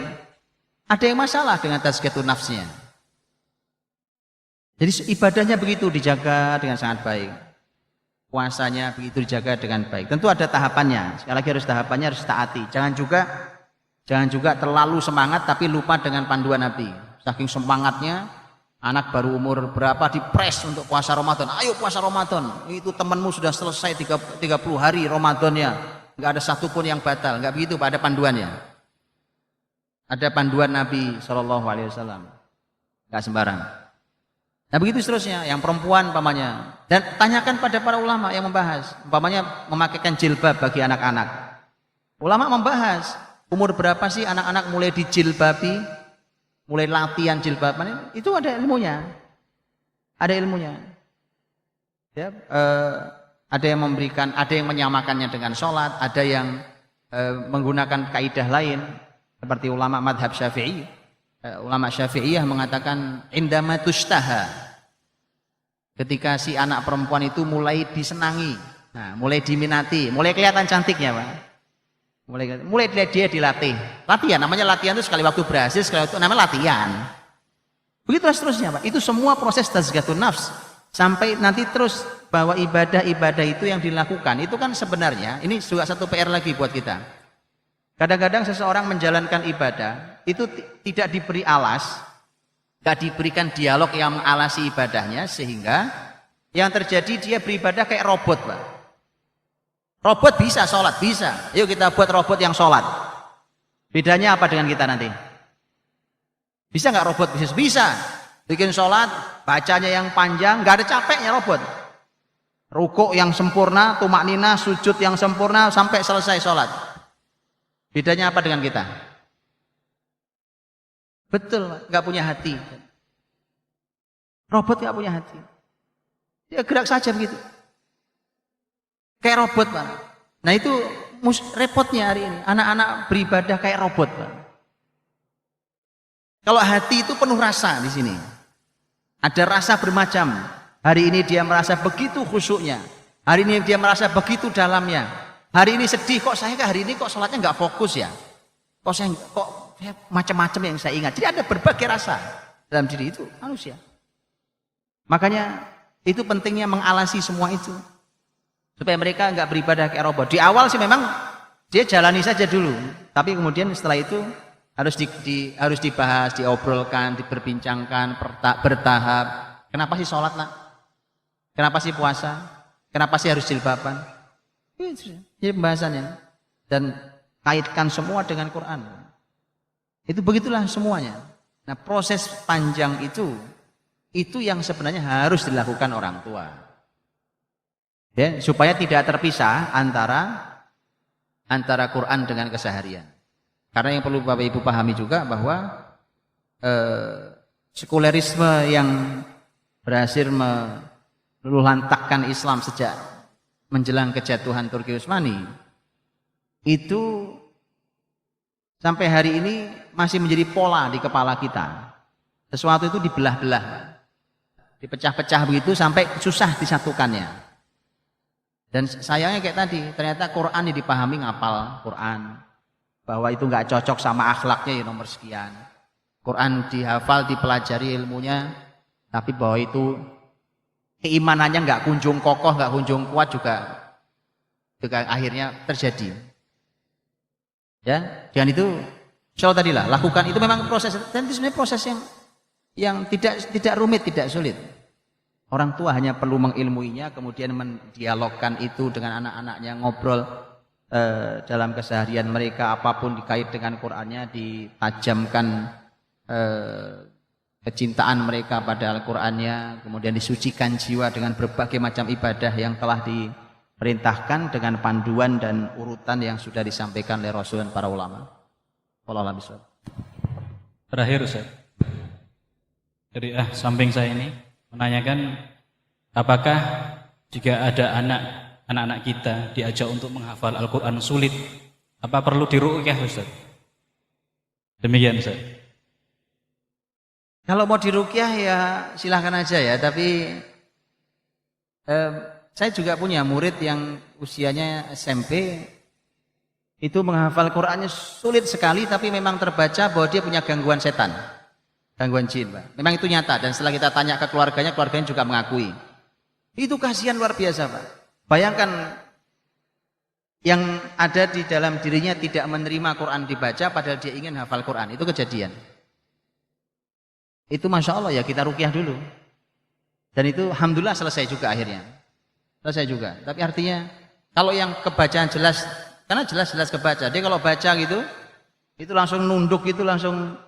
ada yang masalah dengan tazkiyatun nafsnya. Jadi ibadahnya begitu dijaga dengan sangat baik, puasanya begitu dijaga dengan baik. Tentu ada tahapannya, sekali lagi harus tahapannya, harus taati. Jangan juga terlalu semangat tapi lupa dengan panduan Nabi. Saking semangatnya, anak baru umur berapa dipres untuk puasa Ramadan. Ayo puasa Ramadan, itu temanmu sudah selesai 30 hari Ramadannya. Enggak ada satupun yang batal, enggak begitu, Pak, ada panduannya. Ada panduan Nabi SAW. Enggak sembarang. Nah begitu seterusnya, yang perempuan umpamanya. Dan tanyakan pada para ulama yang membahas. Umpamanya memakaikan jilbab bagi anak-anak. Ulama membahas, umur berapa sih anak-anak mulai dijilbabi, mulai latihan jilbaban, itu ada ilmunya. Ada ilmunya. Ya, ada yang memberikan, ada yang menyamakannya dengan sholat, ada yang menggunakan kaidah lain seperti ulama madhab Syafi'i. Ulama Syafi'iyah mengatakan indama tushtaha, ketika si anak perempuan itu mulai disenangi, nah, mulai diminati, mulai kelihatan cantiknya, Pak. Mulai dia dilatih. Latihan, namanya latihan itu sekali waktu berhasil, sekali waktu namanya latihan. Begitulah seterusnya, Pak. Itu semua proses tazkiyatun nafs sampai nanti terus bahwa ibadah-ibadah itu yang dilakukan itu kan sebenarnya ini juga satu PR lagi buat kita. Kadang-kadang seseorang menjalankan ibadah itu tidak diberi alas, tidak diberikan dialog yang mengalasi ibadahnya, sehingga yang terjadi dia beribadah kayak robot, Pak. Robot bisa sholat, bisa. Yuk kita buat robot yang sholat. Bedanya apa dengan kita nanti? Bisa nggak robot bisa? Bisa. Bikin sholat, bacanya yang panjang, nggak ada capeknya robot. Rukuk yang sempurna, tumak nina, sujud yang sempurna sampai selesai sholat. Bedanya apa dengan kita? Betul, nggak punya hati. Robot nggak punya hati. Dia gerak saja begitu. Kayak robot, Pak. Nah itu repotnya hari ini. Anak-anak beribadah kayak robot, Pak. Kalau hati itu penuh rasa di sini. Ada rasa bermacam. Hari ini dia merasa begitu khusyuknya. Hari ini dia merasa begitu dalamnya. Hari ini sedih, kok saya hari ini kok sholatnya nggak fokus ya. Kok macam-macam yang saya ingat. Jadi ada berbagai rasa dalam diri itu manusia. Makanya itu pentingnya mengalasi semua itu. Supaya mereka nggak beribadah kayak robot. Di awal sih memang dia jalani saja dulu. Tapi kemudian setelah itu harus dibahas, diobrolkan, diperbincangkan, bertahap. Kenapa sih sholat, nak? Kenapa sih puasa? Kenapa sih harus jilbaban? Ini pembahasannya. Dan kaitkan semua dengan Quran. Itu begitulah semuanya. Nah proses panjang itu yang sebenarnya harus dilakukan orang tua. Ya, supaya tidak terpisah antara Quran dengan keseharian. Karena yang perlu Bapak Ibu pahami juga bahwa sekulerisme yang berhasil meluluhlantakkan Islam sejak menjelang kejatuhan Turki Utsmani itu sampai hari ini masih menjadi pola di kepala kita. Sesuatu itu dibelah-belah, dipecah-pecah begitu sampai susah disatukannya. Dan sayangnya kayak tadi, ternyata Quran yang dipahami ngapal Quran, bahwa itu nggak cocok sama akhlaknya ya nomor sekian. Quran dihafal, dipelajari ilmunya, tapi bahwa itu keimanannya nggak kunjung kokoh, nggak kunjung kuat juga akhirnya terjadi. Ya, dan itu insya Allah tadilah lakukan itu memang proses, dan itu sebenarnya proses yang tidak rumit, tidak sulit. Orang tua hanya perlu mengilmuinya, kemudian mendialogkan itu dengan anak-anaknya, ngobrol dalam keseharian mereka, apapun dikait dengan Qur'annya, ditajamkan kecintaan mereka pada Al-Qur'annya, kemudian disucikan jiwa dengan berbagai macam ibadah yang telah diperintahkan dengan panduan dan urutan yang sudah disampaikan oleh Rasul dan para ulama. Wallahu a'lam. Terakhir Ustaz, dari samping saya ini menanyakan, apakah jika ada anak-anak kita diajak untuk menghafal Al-Quran sulit, apa perlu diruqyah Ustaz? Demikian Ustaz. Kalau mau diruqyah ya silahkan aja ya, tapi saya juga punya murid yang usianya SMP, itu menghafal Qur'annya sulit sekali, tapi memang terbaca bahwa dia punya gangguan setan. Gangguan jin, Pak. Memang itu nyata, dan setelah kita tanya ke keluarganya juga mengakui. Itu kasihan luar biasa, Pak. Bayangkan yang ada di dalam dirinya tidak menerima Quran dibaca, padahal dia ingin hafal Quran. Itu kejadian. Itu Masya Allah ya, kita ruqyah dulu. Dan itu Alhamdulillah selesai juga akhirnya. Selesai juga. Tapi artinya, kalau yang kebacaan jelas, karena jelas-jelas kebaca. Dia kalau baca gitu, itu langsung nunduk, itu langsung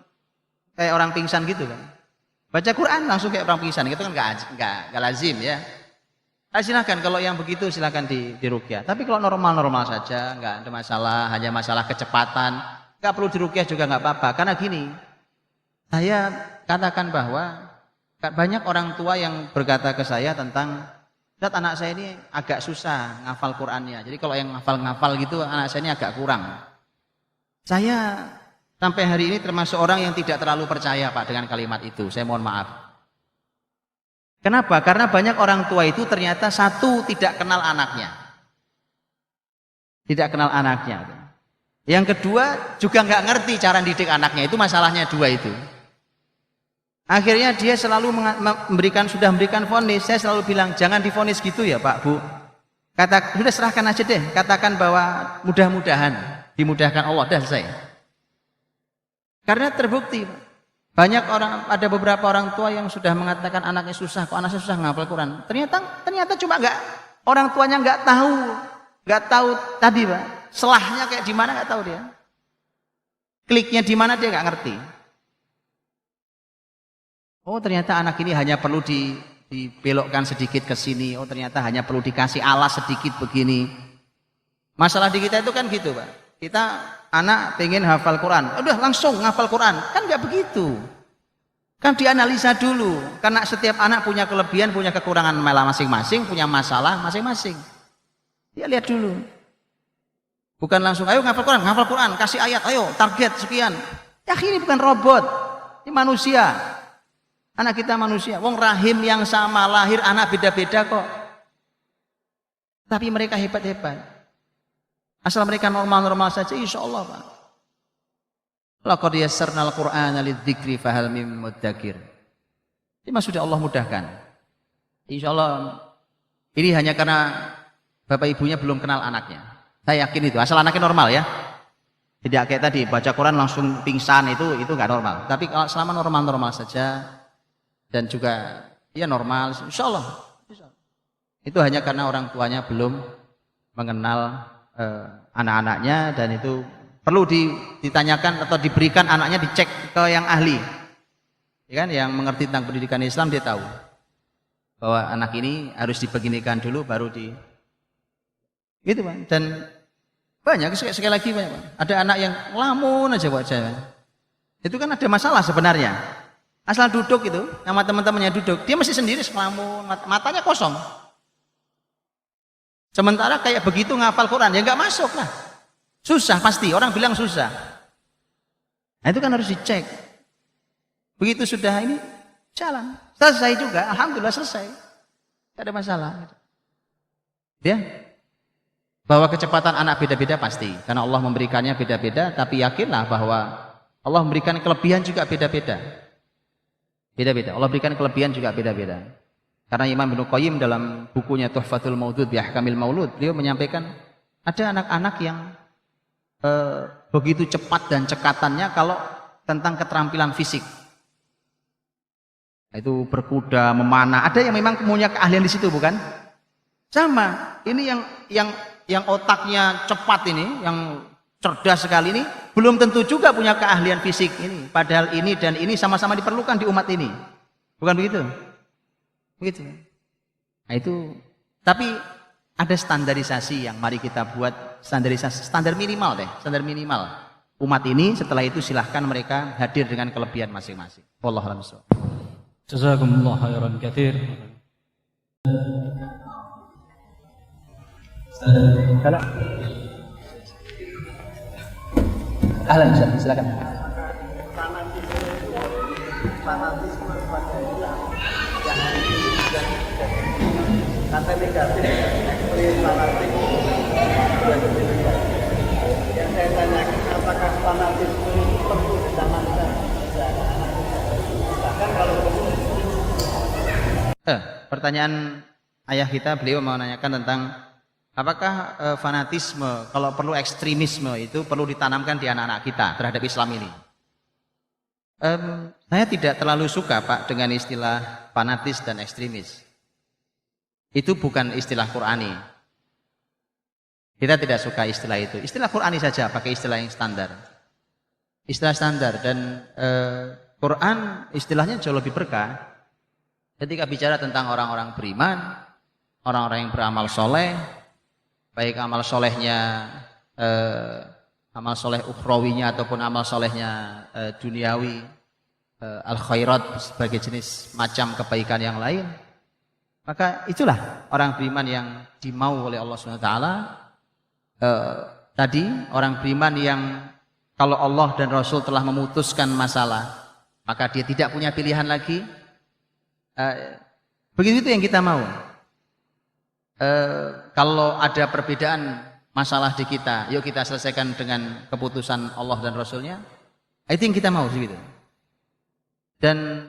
kayak orang pingsan gitu kan. Baca Quran langsung kayak orang pingsan, itu kan nggak lazim ya. Silakan kalau yang begitu silakan diruqyah. Tapi kalau normal-normal saja, nggak ada masalah, hanya masalah kecepatan, nggak perlu diruqyah juga nggak apa-apa. Karena gini, saya katakan bahwa banyak orang tua yang berkata ke saya tentang, Ustaz, anak saya ini agak susah ngafal Qurannya. Jadi kalau yang ngafal-ngafal gitu anak saya ini agak kurang. Saya sampai hari ini termasuk orang yang tidak terlalu percaya Pak dengan kalimat itu. Saya mohon maaf. Kenapa? Karena banyak orang tua itu ternyata satu tidak kenal anaknya. Tidak kenal anaknya. Yang kedua juga nggak ngerti cara didik anaknya. Itu masalahnya dua itu. Akhirnya dia selalu sudah memberikan vonis. Saya selalu bilang jangan divonis gitu ya Pak Bu. Sudah serahkan aja deh. Katakan bahwa mudah-mudahan dimudahkan Allah, dah selesai. Karena terbukti ada beberapa orang tua yang sudah mengatakan anaknya susah, kok anaknya susah ngapal Quran. Ternyata cuma orang tuanya nggak tahu tadi Pak. Selahnya kayak di mana nggak tahu dia. Kliknya di mana dia nggak ngerti. Oh ternyata anak ini hanya perlu dibelokkan sedikit ke sini. Oh ternyata hanya perlu dikasih alas sedikit begini. Masalah di kita itu kan gitu Pak. Kita anak pengen hafal Quran, udah langsung ngafal Quran, kan nggak begitu. Kan dianalisa dulu, karena setiap anak punya kelebihan, punya kekurangan masing-masing, punya masalah masing-masing. Dia lihat dulu. Bukan langsung, ayo ngafal Quran, kasih ayat, ayo target sekian. Ya ini bukan robot, ini manusia. Anak kita manusia, wong rahim yang sama, lahir anak beda-beda kok. Tapi mereka hebat-hebat. Asal mereka normal-normal saja, insya Allah Pak. Laqad yassarnal Qur'ana lidzikri fahal mim mudzakir. Ini sudah Allah mudahkan. Insya Allah ini hanya karena bapak ibunya belum kenal anaknya. Saya yakin itu, asal anaknya normal ya. Tidak kayak tadi baca Quran langsung pingsan, itu nggak normal. Tapi kalau selama normal-normal saja dan juga ya normal, insya Allah. Itu hanya karena orang tuanya belum mengenal anak-anaknya, dan itu perlu ditanyakan atau diberikan anaknya, dicek ke yang ahli, ya kan, yang mengerti tentang pendidikan Islam. Dia tahu bahwa anak ini harus dibeginikan dulu baru gitu Pak. Dan banyak sekali lagi banyak Pak. Ada anak yang lamun aja wajahnya, itu kan ada masalah sebenarnya. Asal duduk itu sama teman-temannya duduk, dia masih sendiri selamun, matanya kosong. Sementara kayak begitu ngafal Quran ya nggak masuk lah, susah pasti, orang bilang susah. Nah itu kan harus dicek. Begitu sudah ini jalan, selesai juga, alhamdulillah selesai, tidak ada masalah. Ya, bahwa kecepatan anak beda-beda pasti, karena Allah memberikannya beda-beda. Tapi yakinlah bahwa Allah memberikan kelebihan juga beda-beda. Beda-beda. Allah berikan kelebihan juga beda-beda. Karena Imam Ibnu Qayyim dalam bukunya Tuhfatul Maudud bi Ahkamil Maulud, beliau menyampaikan ada anak-anak yang begitu cepat dan cekatannya kalau tentang keterampilan fisik. Itu berkuda, memanah. Ada yang memang punya keahlian di situ, bukan? Sama. Ini yang otaknya cepat ini, yang cerdas sekali ini, belum tentu juga punya keahlian fisik ini. Padahal ini dan ini sama-sama diperlukan di umat ini. Bukan begitu? Begitu. Nah itu, tapi ada standarisasi yang mari kita buat standarisasi, standar minimal deh, standar minimal. Umat ini setelah itu silahkan mereka hadir dengan kelebihan masing-masing. Wallahu a'lam bishawab. Jazakumullah khairan katsir. Halo. Ahlan, silakan. Kata negatif fanatik yang saya tanyakan, apakah fanatisme itu perlu ditanamkan bahkan kalau pertanyaan ayah kita, beliau mau menanyakan tentang apakah fanatisme, kalau perlu ekstremisme itu perlu ditanamkan di anak-anak kita terhadap Islam ini. Saya tidak terlalu suka Pak dengan istilah fanatis dan ekstremis. Itu bukan istilah Qur'ani. Kita tidak suka istilah itu. Istilah Qur'ani saja, pakai istilah yang standar. Istilah standar, dan Quran istilahnya jauh lebih berkah. Ketika bicara tentang orang-orang beriman, orang-orang yang beramal soleh, baik amal solehnya, amal soleh ukhrawinya ataupun amal solehnya duniawi, al-khairat sebagai jenis macam kebaikan yang lain, maka itulah orang beriman yang dimau oleh Allah SWT. Tadi orang beriman yang kalau Allah dan Rasul telah memutuskan masalah, maka dia tidak punya pilihan lagi. Begitu itu yang kita mau. Kalau ada perbedaan masalah di kita, yuk kita selesaikan dengan keputusan Allah dan Rasulnya. Itu yang kita mau begitu. Dan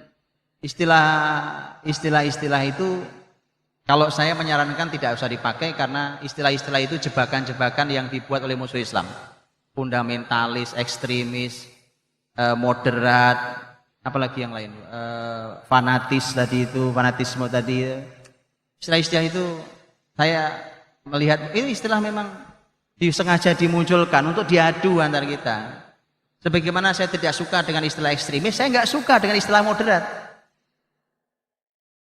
istilah-istilah itu, kalau saya menyarankan tidak usah dipakai, karena istilah-istilah itu jebakan-jebakan yang dibuat oleh musuh Islam. Fundamentalis, ekstremis, moderat, apalagi yang lain, fanatis tadi itu, fanatisme tadi. Istilah-istilah itu saya melihat ini istilah memang disengaja dimunculkan untuk diadu antar kita. Sebagaimana saya tidak suka dengan istilah ekstremis, saya nggak suka dengan istilah moderat.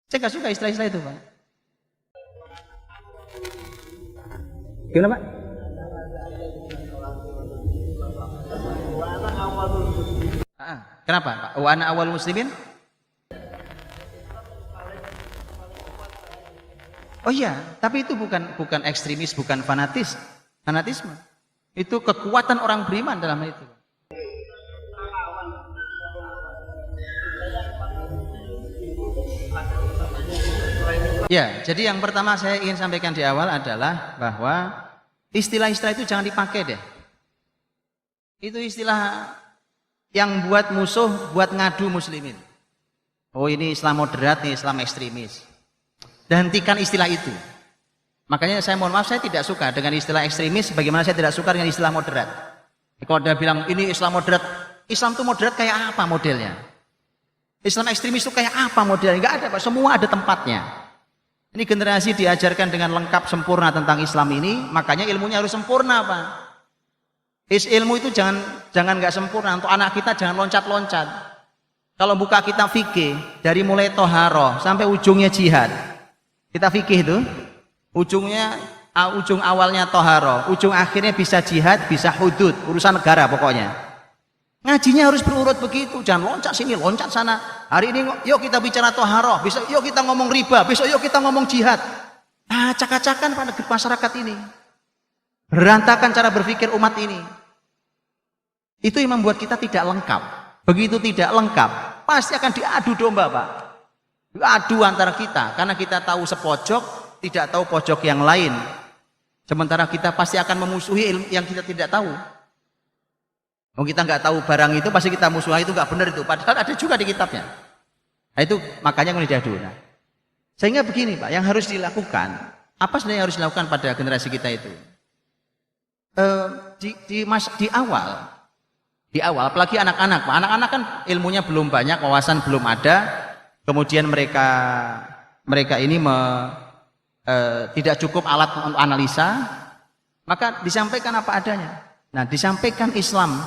Saya nggak suka istilah-istilah itu, Pak. Gimana, Pak? Kenapa, Pak? Wa ana awal muslimin? Oh iya, tapi itu bukan ekstremis, bukan fanatisme. Itu kekuatan orang beriman dalam hal itu. Ya, jadi yang pertama saya ingin sampaikan di awal adalah bahwa istilah-istilah itu jangan dipakai deh. Itu istilah yang buat musuh, buat ngadu muslimin. Oh ini Islam moderat, ini Islam ekstremis. Dan hentikan istilah itu. Makanya saya mohon maaf, saya tidak suka dengan istilah ekstremis, bagaimana saya tidak suka dengan istilah moderat. Kalau dia bilang ini Islam moderat, Islam itu moderat kayak apa modelnya? Islam ekstremis itu kayak apa modelnya? Enggak ada, Pak. Semua ada tempatnya. Ini generasi diajarkan dengan lengkap sempurna tentang Islam ini, makanya ilmunya harus sempurna, Pak. Ilmu itu jangan nggak sempurna. Untuk anak kita jangan loncat-loncat. Kalau buka kitab fikih dari mulai toharoh sampai ujungnya jihad, kita fikih itu ujung awalnya toharoh, ujung akhirnya bisa jihad, bisa hudud, urusan negara pokoknya. Ngajinya harus berurut begitu, jangan loncat sini, loncat sana. Hari ini yuk kita bicara toharoh, besok yuk kita ngomong riba, besok yuk kita ngomong jihad. Acak-acakan pada masyarakat ini. Berantakan cara berpikir umat ini. Itu yang membuat kita tidak lengkap. Begitu tidak lengkap, pasti akan diadu domba, Pak. Diadu antara kita, karena kita tahu sepojok, tidak tahu pojok yang lain. Sementara kita pasti akan memusuhi ilmu yang kita tidak tahu. Kalau kita nggak tahu barang itu, pasti kita musuhi, itu nggak benar itu. Padahal ada juga di kitabnya. Nah itu makanya kemudian diadu. Nah, Sehingga begini Pak, yang harus dilakukan, apa sebenarnya yang harus dilakukan pada generasi kita itu? Di awal, apalagi anak-anak Pak. Anak-anak kan ilmunya belum banyak, wawasan belum ada, kemudian mereka ini tidak cukup alat untuk analisa, maka disampaikan apa adanya. Nah, disampaikan Islam,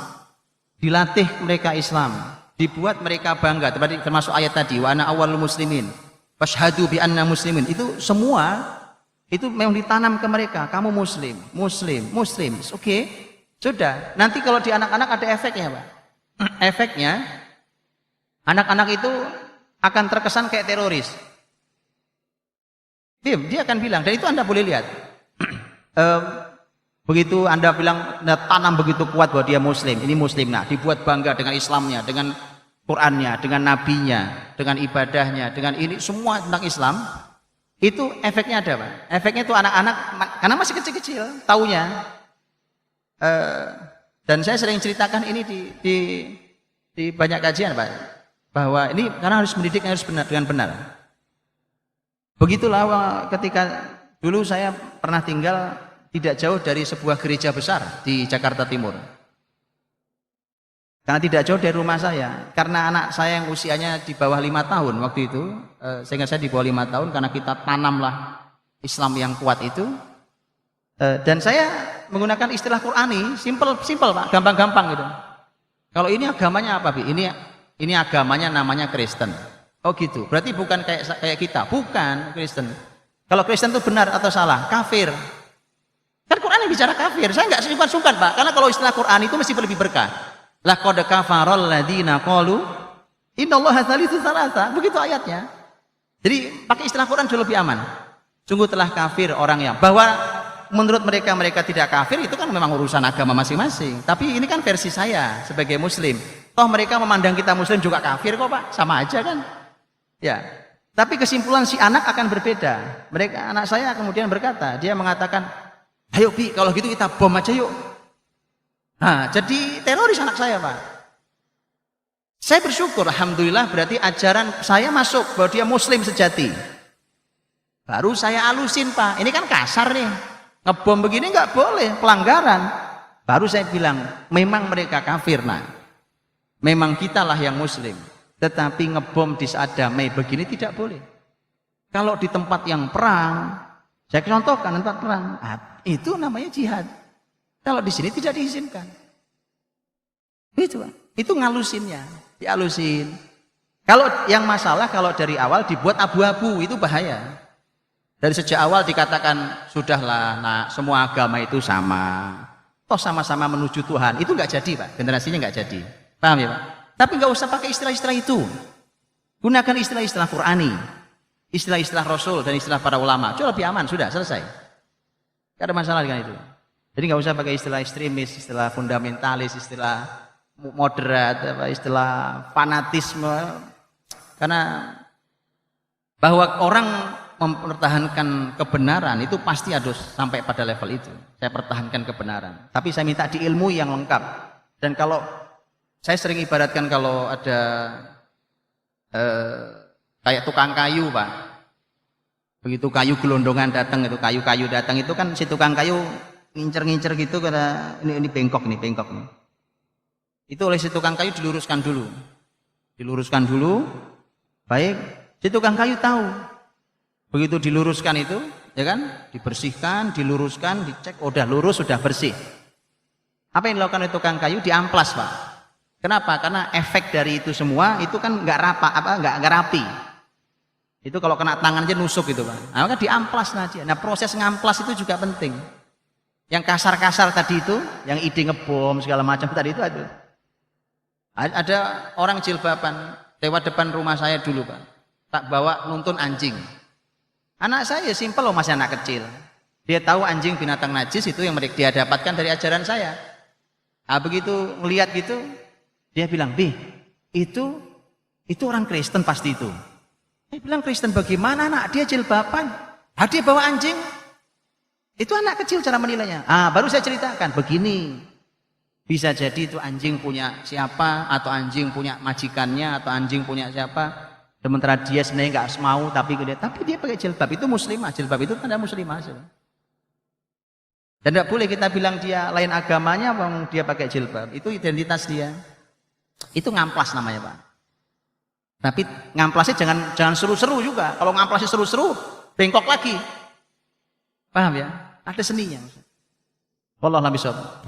dilatih mereka Islam, dibuat mereka bangga, termasuk ayat tadi, wa ana awwalul muslimin, fashhadu bi anna muslimin. Itu semua itu memang ditanam ke mereka, kamu muslim. Oke. Sudah. Nanti kalau di anak-anak ada efeknya, Pak. Efeknya anak-anak itu akan terkesan kayak teroris. Dia akan bilang, dan itu Anda boleh lihat. Begitu Anda bilang, tanam begitu kuat bahwa dia muslim, ini muslim, nah dibuat bangga dengan Islamnya, dengan Qurannya, dengan nabinya, dengan ibadahnya, dengan ini semua tentang Islam. Itu efeknya ada Pak. Efeknya itu anak-anak, karena masih kecil-kecil taunya. Dan saya sering ceritakan ini di banyak kajian Pak, bahwa ini karena harus mendidik harus benar dengan benar. Begitulah ketika dulu saya pernah tinggal tidak jauh dari sebuah gereja besar di Jakarta Timur. Karena tidak jauh dari rumah saya, karena anak saya yang usianya di bawah 5 tahun waktu itu, sehingga saya di bawah 5 tahun, karena kita tanamlah Islam yang kuat itu, dan saya menggunakan istilah Qur'ani, simple Pak, gampang-gampang gitu. Kalau ini agamanya apa Bi? Ini agamanya namanya Kristen. Oh gitu, berarti bukan kayak kita, bukan Kristen. Kalau Kristen itu benar atau salah? Kafir. Kan Quran yang bicara kafir, saya nggak sungkan Pak, karena kalau istilah Quran itu mesti lebih berkah. Laqad kafaral ladzina qalu innallaha tsalitsu tsalatsa. Begitu ayatnya. Jadi pakai istilah Quran jauh lebih aman. Sungguh telah kafir orang yang, bahwa menurut mereka tidak kafir itu kan memang urusan agama masing-masing. Tapi ini kan versi saya sebagai muslim. Toh mereka memandang kita muslim juga kafir kok Pak, sama aja kan? Ya. Tapi kesimpulan si anak akan berbeda. Anak saya kemudian berkata, dia mengatakan, "Ayo Bi, kalau gitu kita bom aja yuk." Nah, jadi teroris anak saya Pak. Saya bersyukur, alhamdulillah, berarti ajaran saya masuk bahwa dia muslim sejati. Baru saya alusin Pak, ini kan kasar nih, ngebom begini nggak boleh, pelanggaran. Baru saya bilang, memang mereka kafir nah, memang kitalah yang muslim, tetapi ngebom di saat damai begini tidak boleh. Kalau di tempat yang perang, saya contohkan tempat perang, itu namanya jihad. Kalau di sini tidak diizinkan. Itu ngalusinnya, dialusin. Kalau yang masalah kalau dari awal dibuat abu-abu itu bahaya. Dari sejak awal dikatakan sudahlah, nak, semua agama itu sama. Toh sama-sama menuju Tuhan. Itu nggak jadi Pak, generasinya nggak jadi. Paham ya Pak? Tapi nggak usah pakai istilah-istilah itu. Gunakan istilah-istilah Qur'ani, istilah-istilah Rasul dan istilah para ulama. Itu lebih aman, sudah selesai. Gak ada masalah dengan itu. Jadi nggak usah pakai istilah ekstremis, istilah fundamentalis, istilah moderat, istilah fanatisme. Karena bahwa orang mempertahankan kebenaran itu pasti harus sampai pada level itu. Saya pertahankan kebenaran. Tapi saya minta diilmui yang lengkap. Dan kalau saya sering ibaratkan kalau ada kayak tukang kayu Pak. Begitu kayu gelondongan datang, itu kayu-kayu datang itu kan si tukang kayu ngincer-ngincer gitu, karena ini bengkok nih. Itu oleh si tukang kayu diluruskan dulu, baik, si tukang kayu tahu. Begitu diluruskan itu, ya kan, dibersihkan, diluruskan, dicek, udah lurus, sudah bersih. Apa yang dilakukan oleh tukang kayu? Diamplas Pak. Kenapa? Karena efek dari itu semua itu kan nggak rapi. Itu kalau kena tangan aja nusuk gitu Pak. Nah, maka diamplas aja. Nah, proses ngamplas itu juga penting. Yang kasar-kasar tadi itu, yang ide ngebom segala macam tadi itu ada orang jilbaban lewat depan rumah saya dulu Pak. Tak bawa nuntun anjing. Anak saya simpel loh, masih anak kecil. Dia tahu anjing binatang najis itu yang dia dapatkan dari ajaran saya. Nah, begitu melihat gitu, dia bilang, "Bi, itu orang Kristen pasti itu." Saya bilang, "Kristen bagaimana anak? Dia jilbaban. Dia bawa anjing." Itu anak kecil cara menilainya. Baru saya ceritakan begini. Bisa jadi itu anjing punya siapa, atau anjing punya majikannya, atau anjing punya siapa. Sementara dia sebenarnya nggak mau, tapi dia pakai jilbab, itu muslimah. Jilbab itu tanda muslimah. Dan tidak boleh kita bilang dia lain agamanya, bang dia pakai jilbab. Itu identitas dia. Itu ngamplas namanya, Pak. Tapi ngamplasnya jangan seru-seru juga. Kalau ngamplasnya seru-seru, bengkok lagi. Paham ya? Ada seninya. Wallahu a'lam bishawab.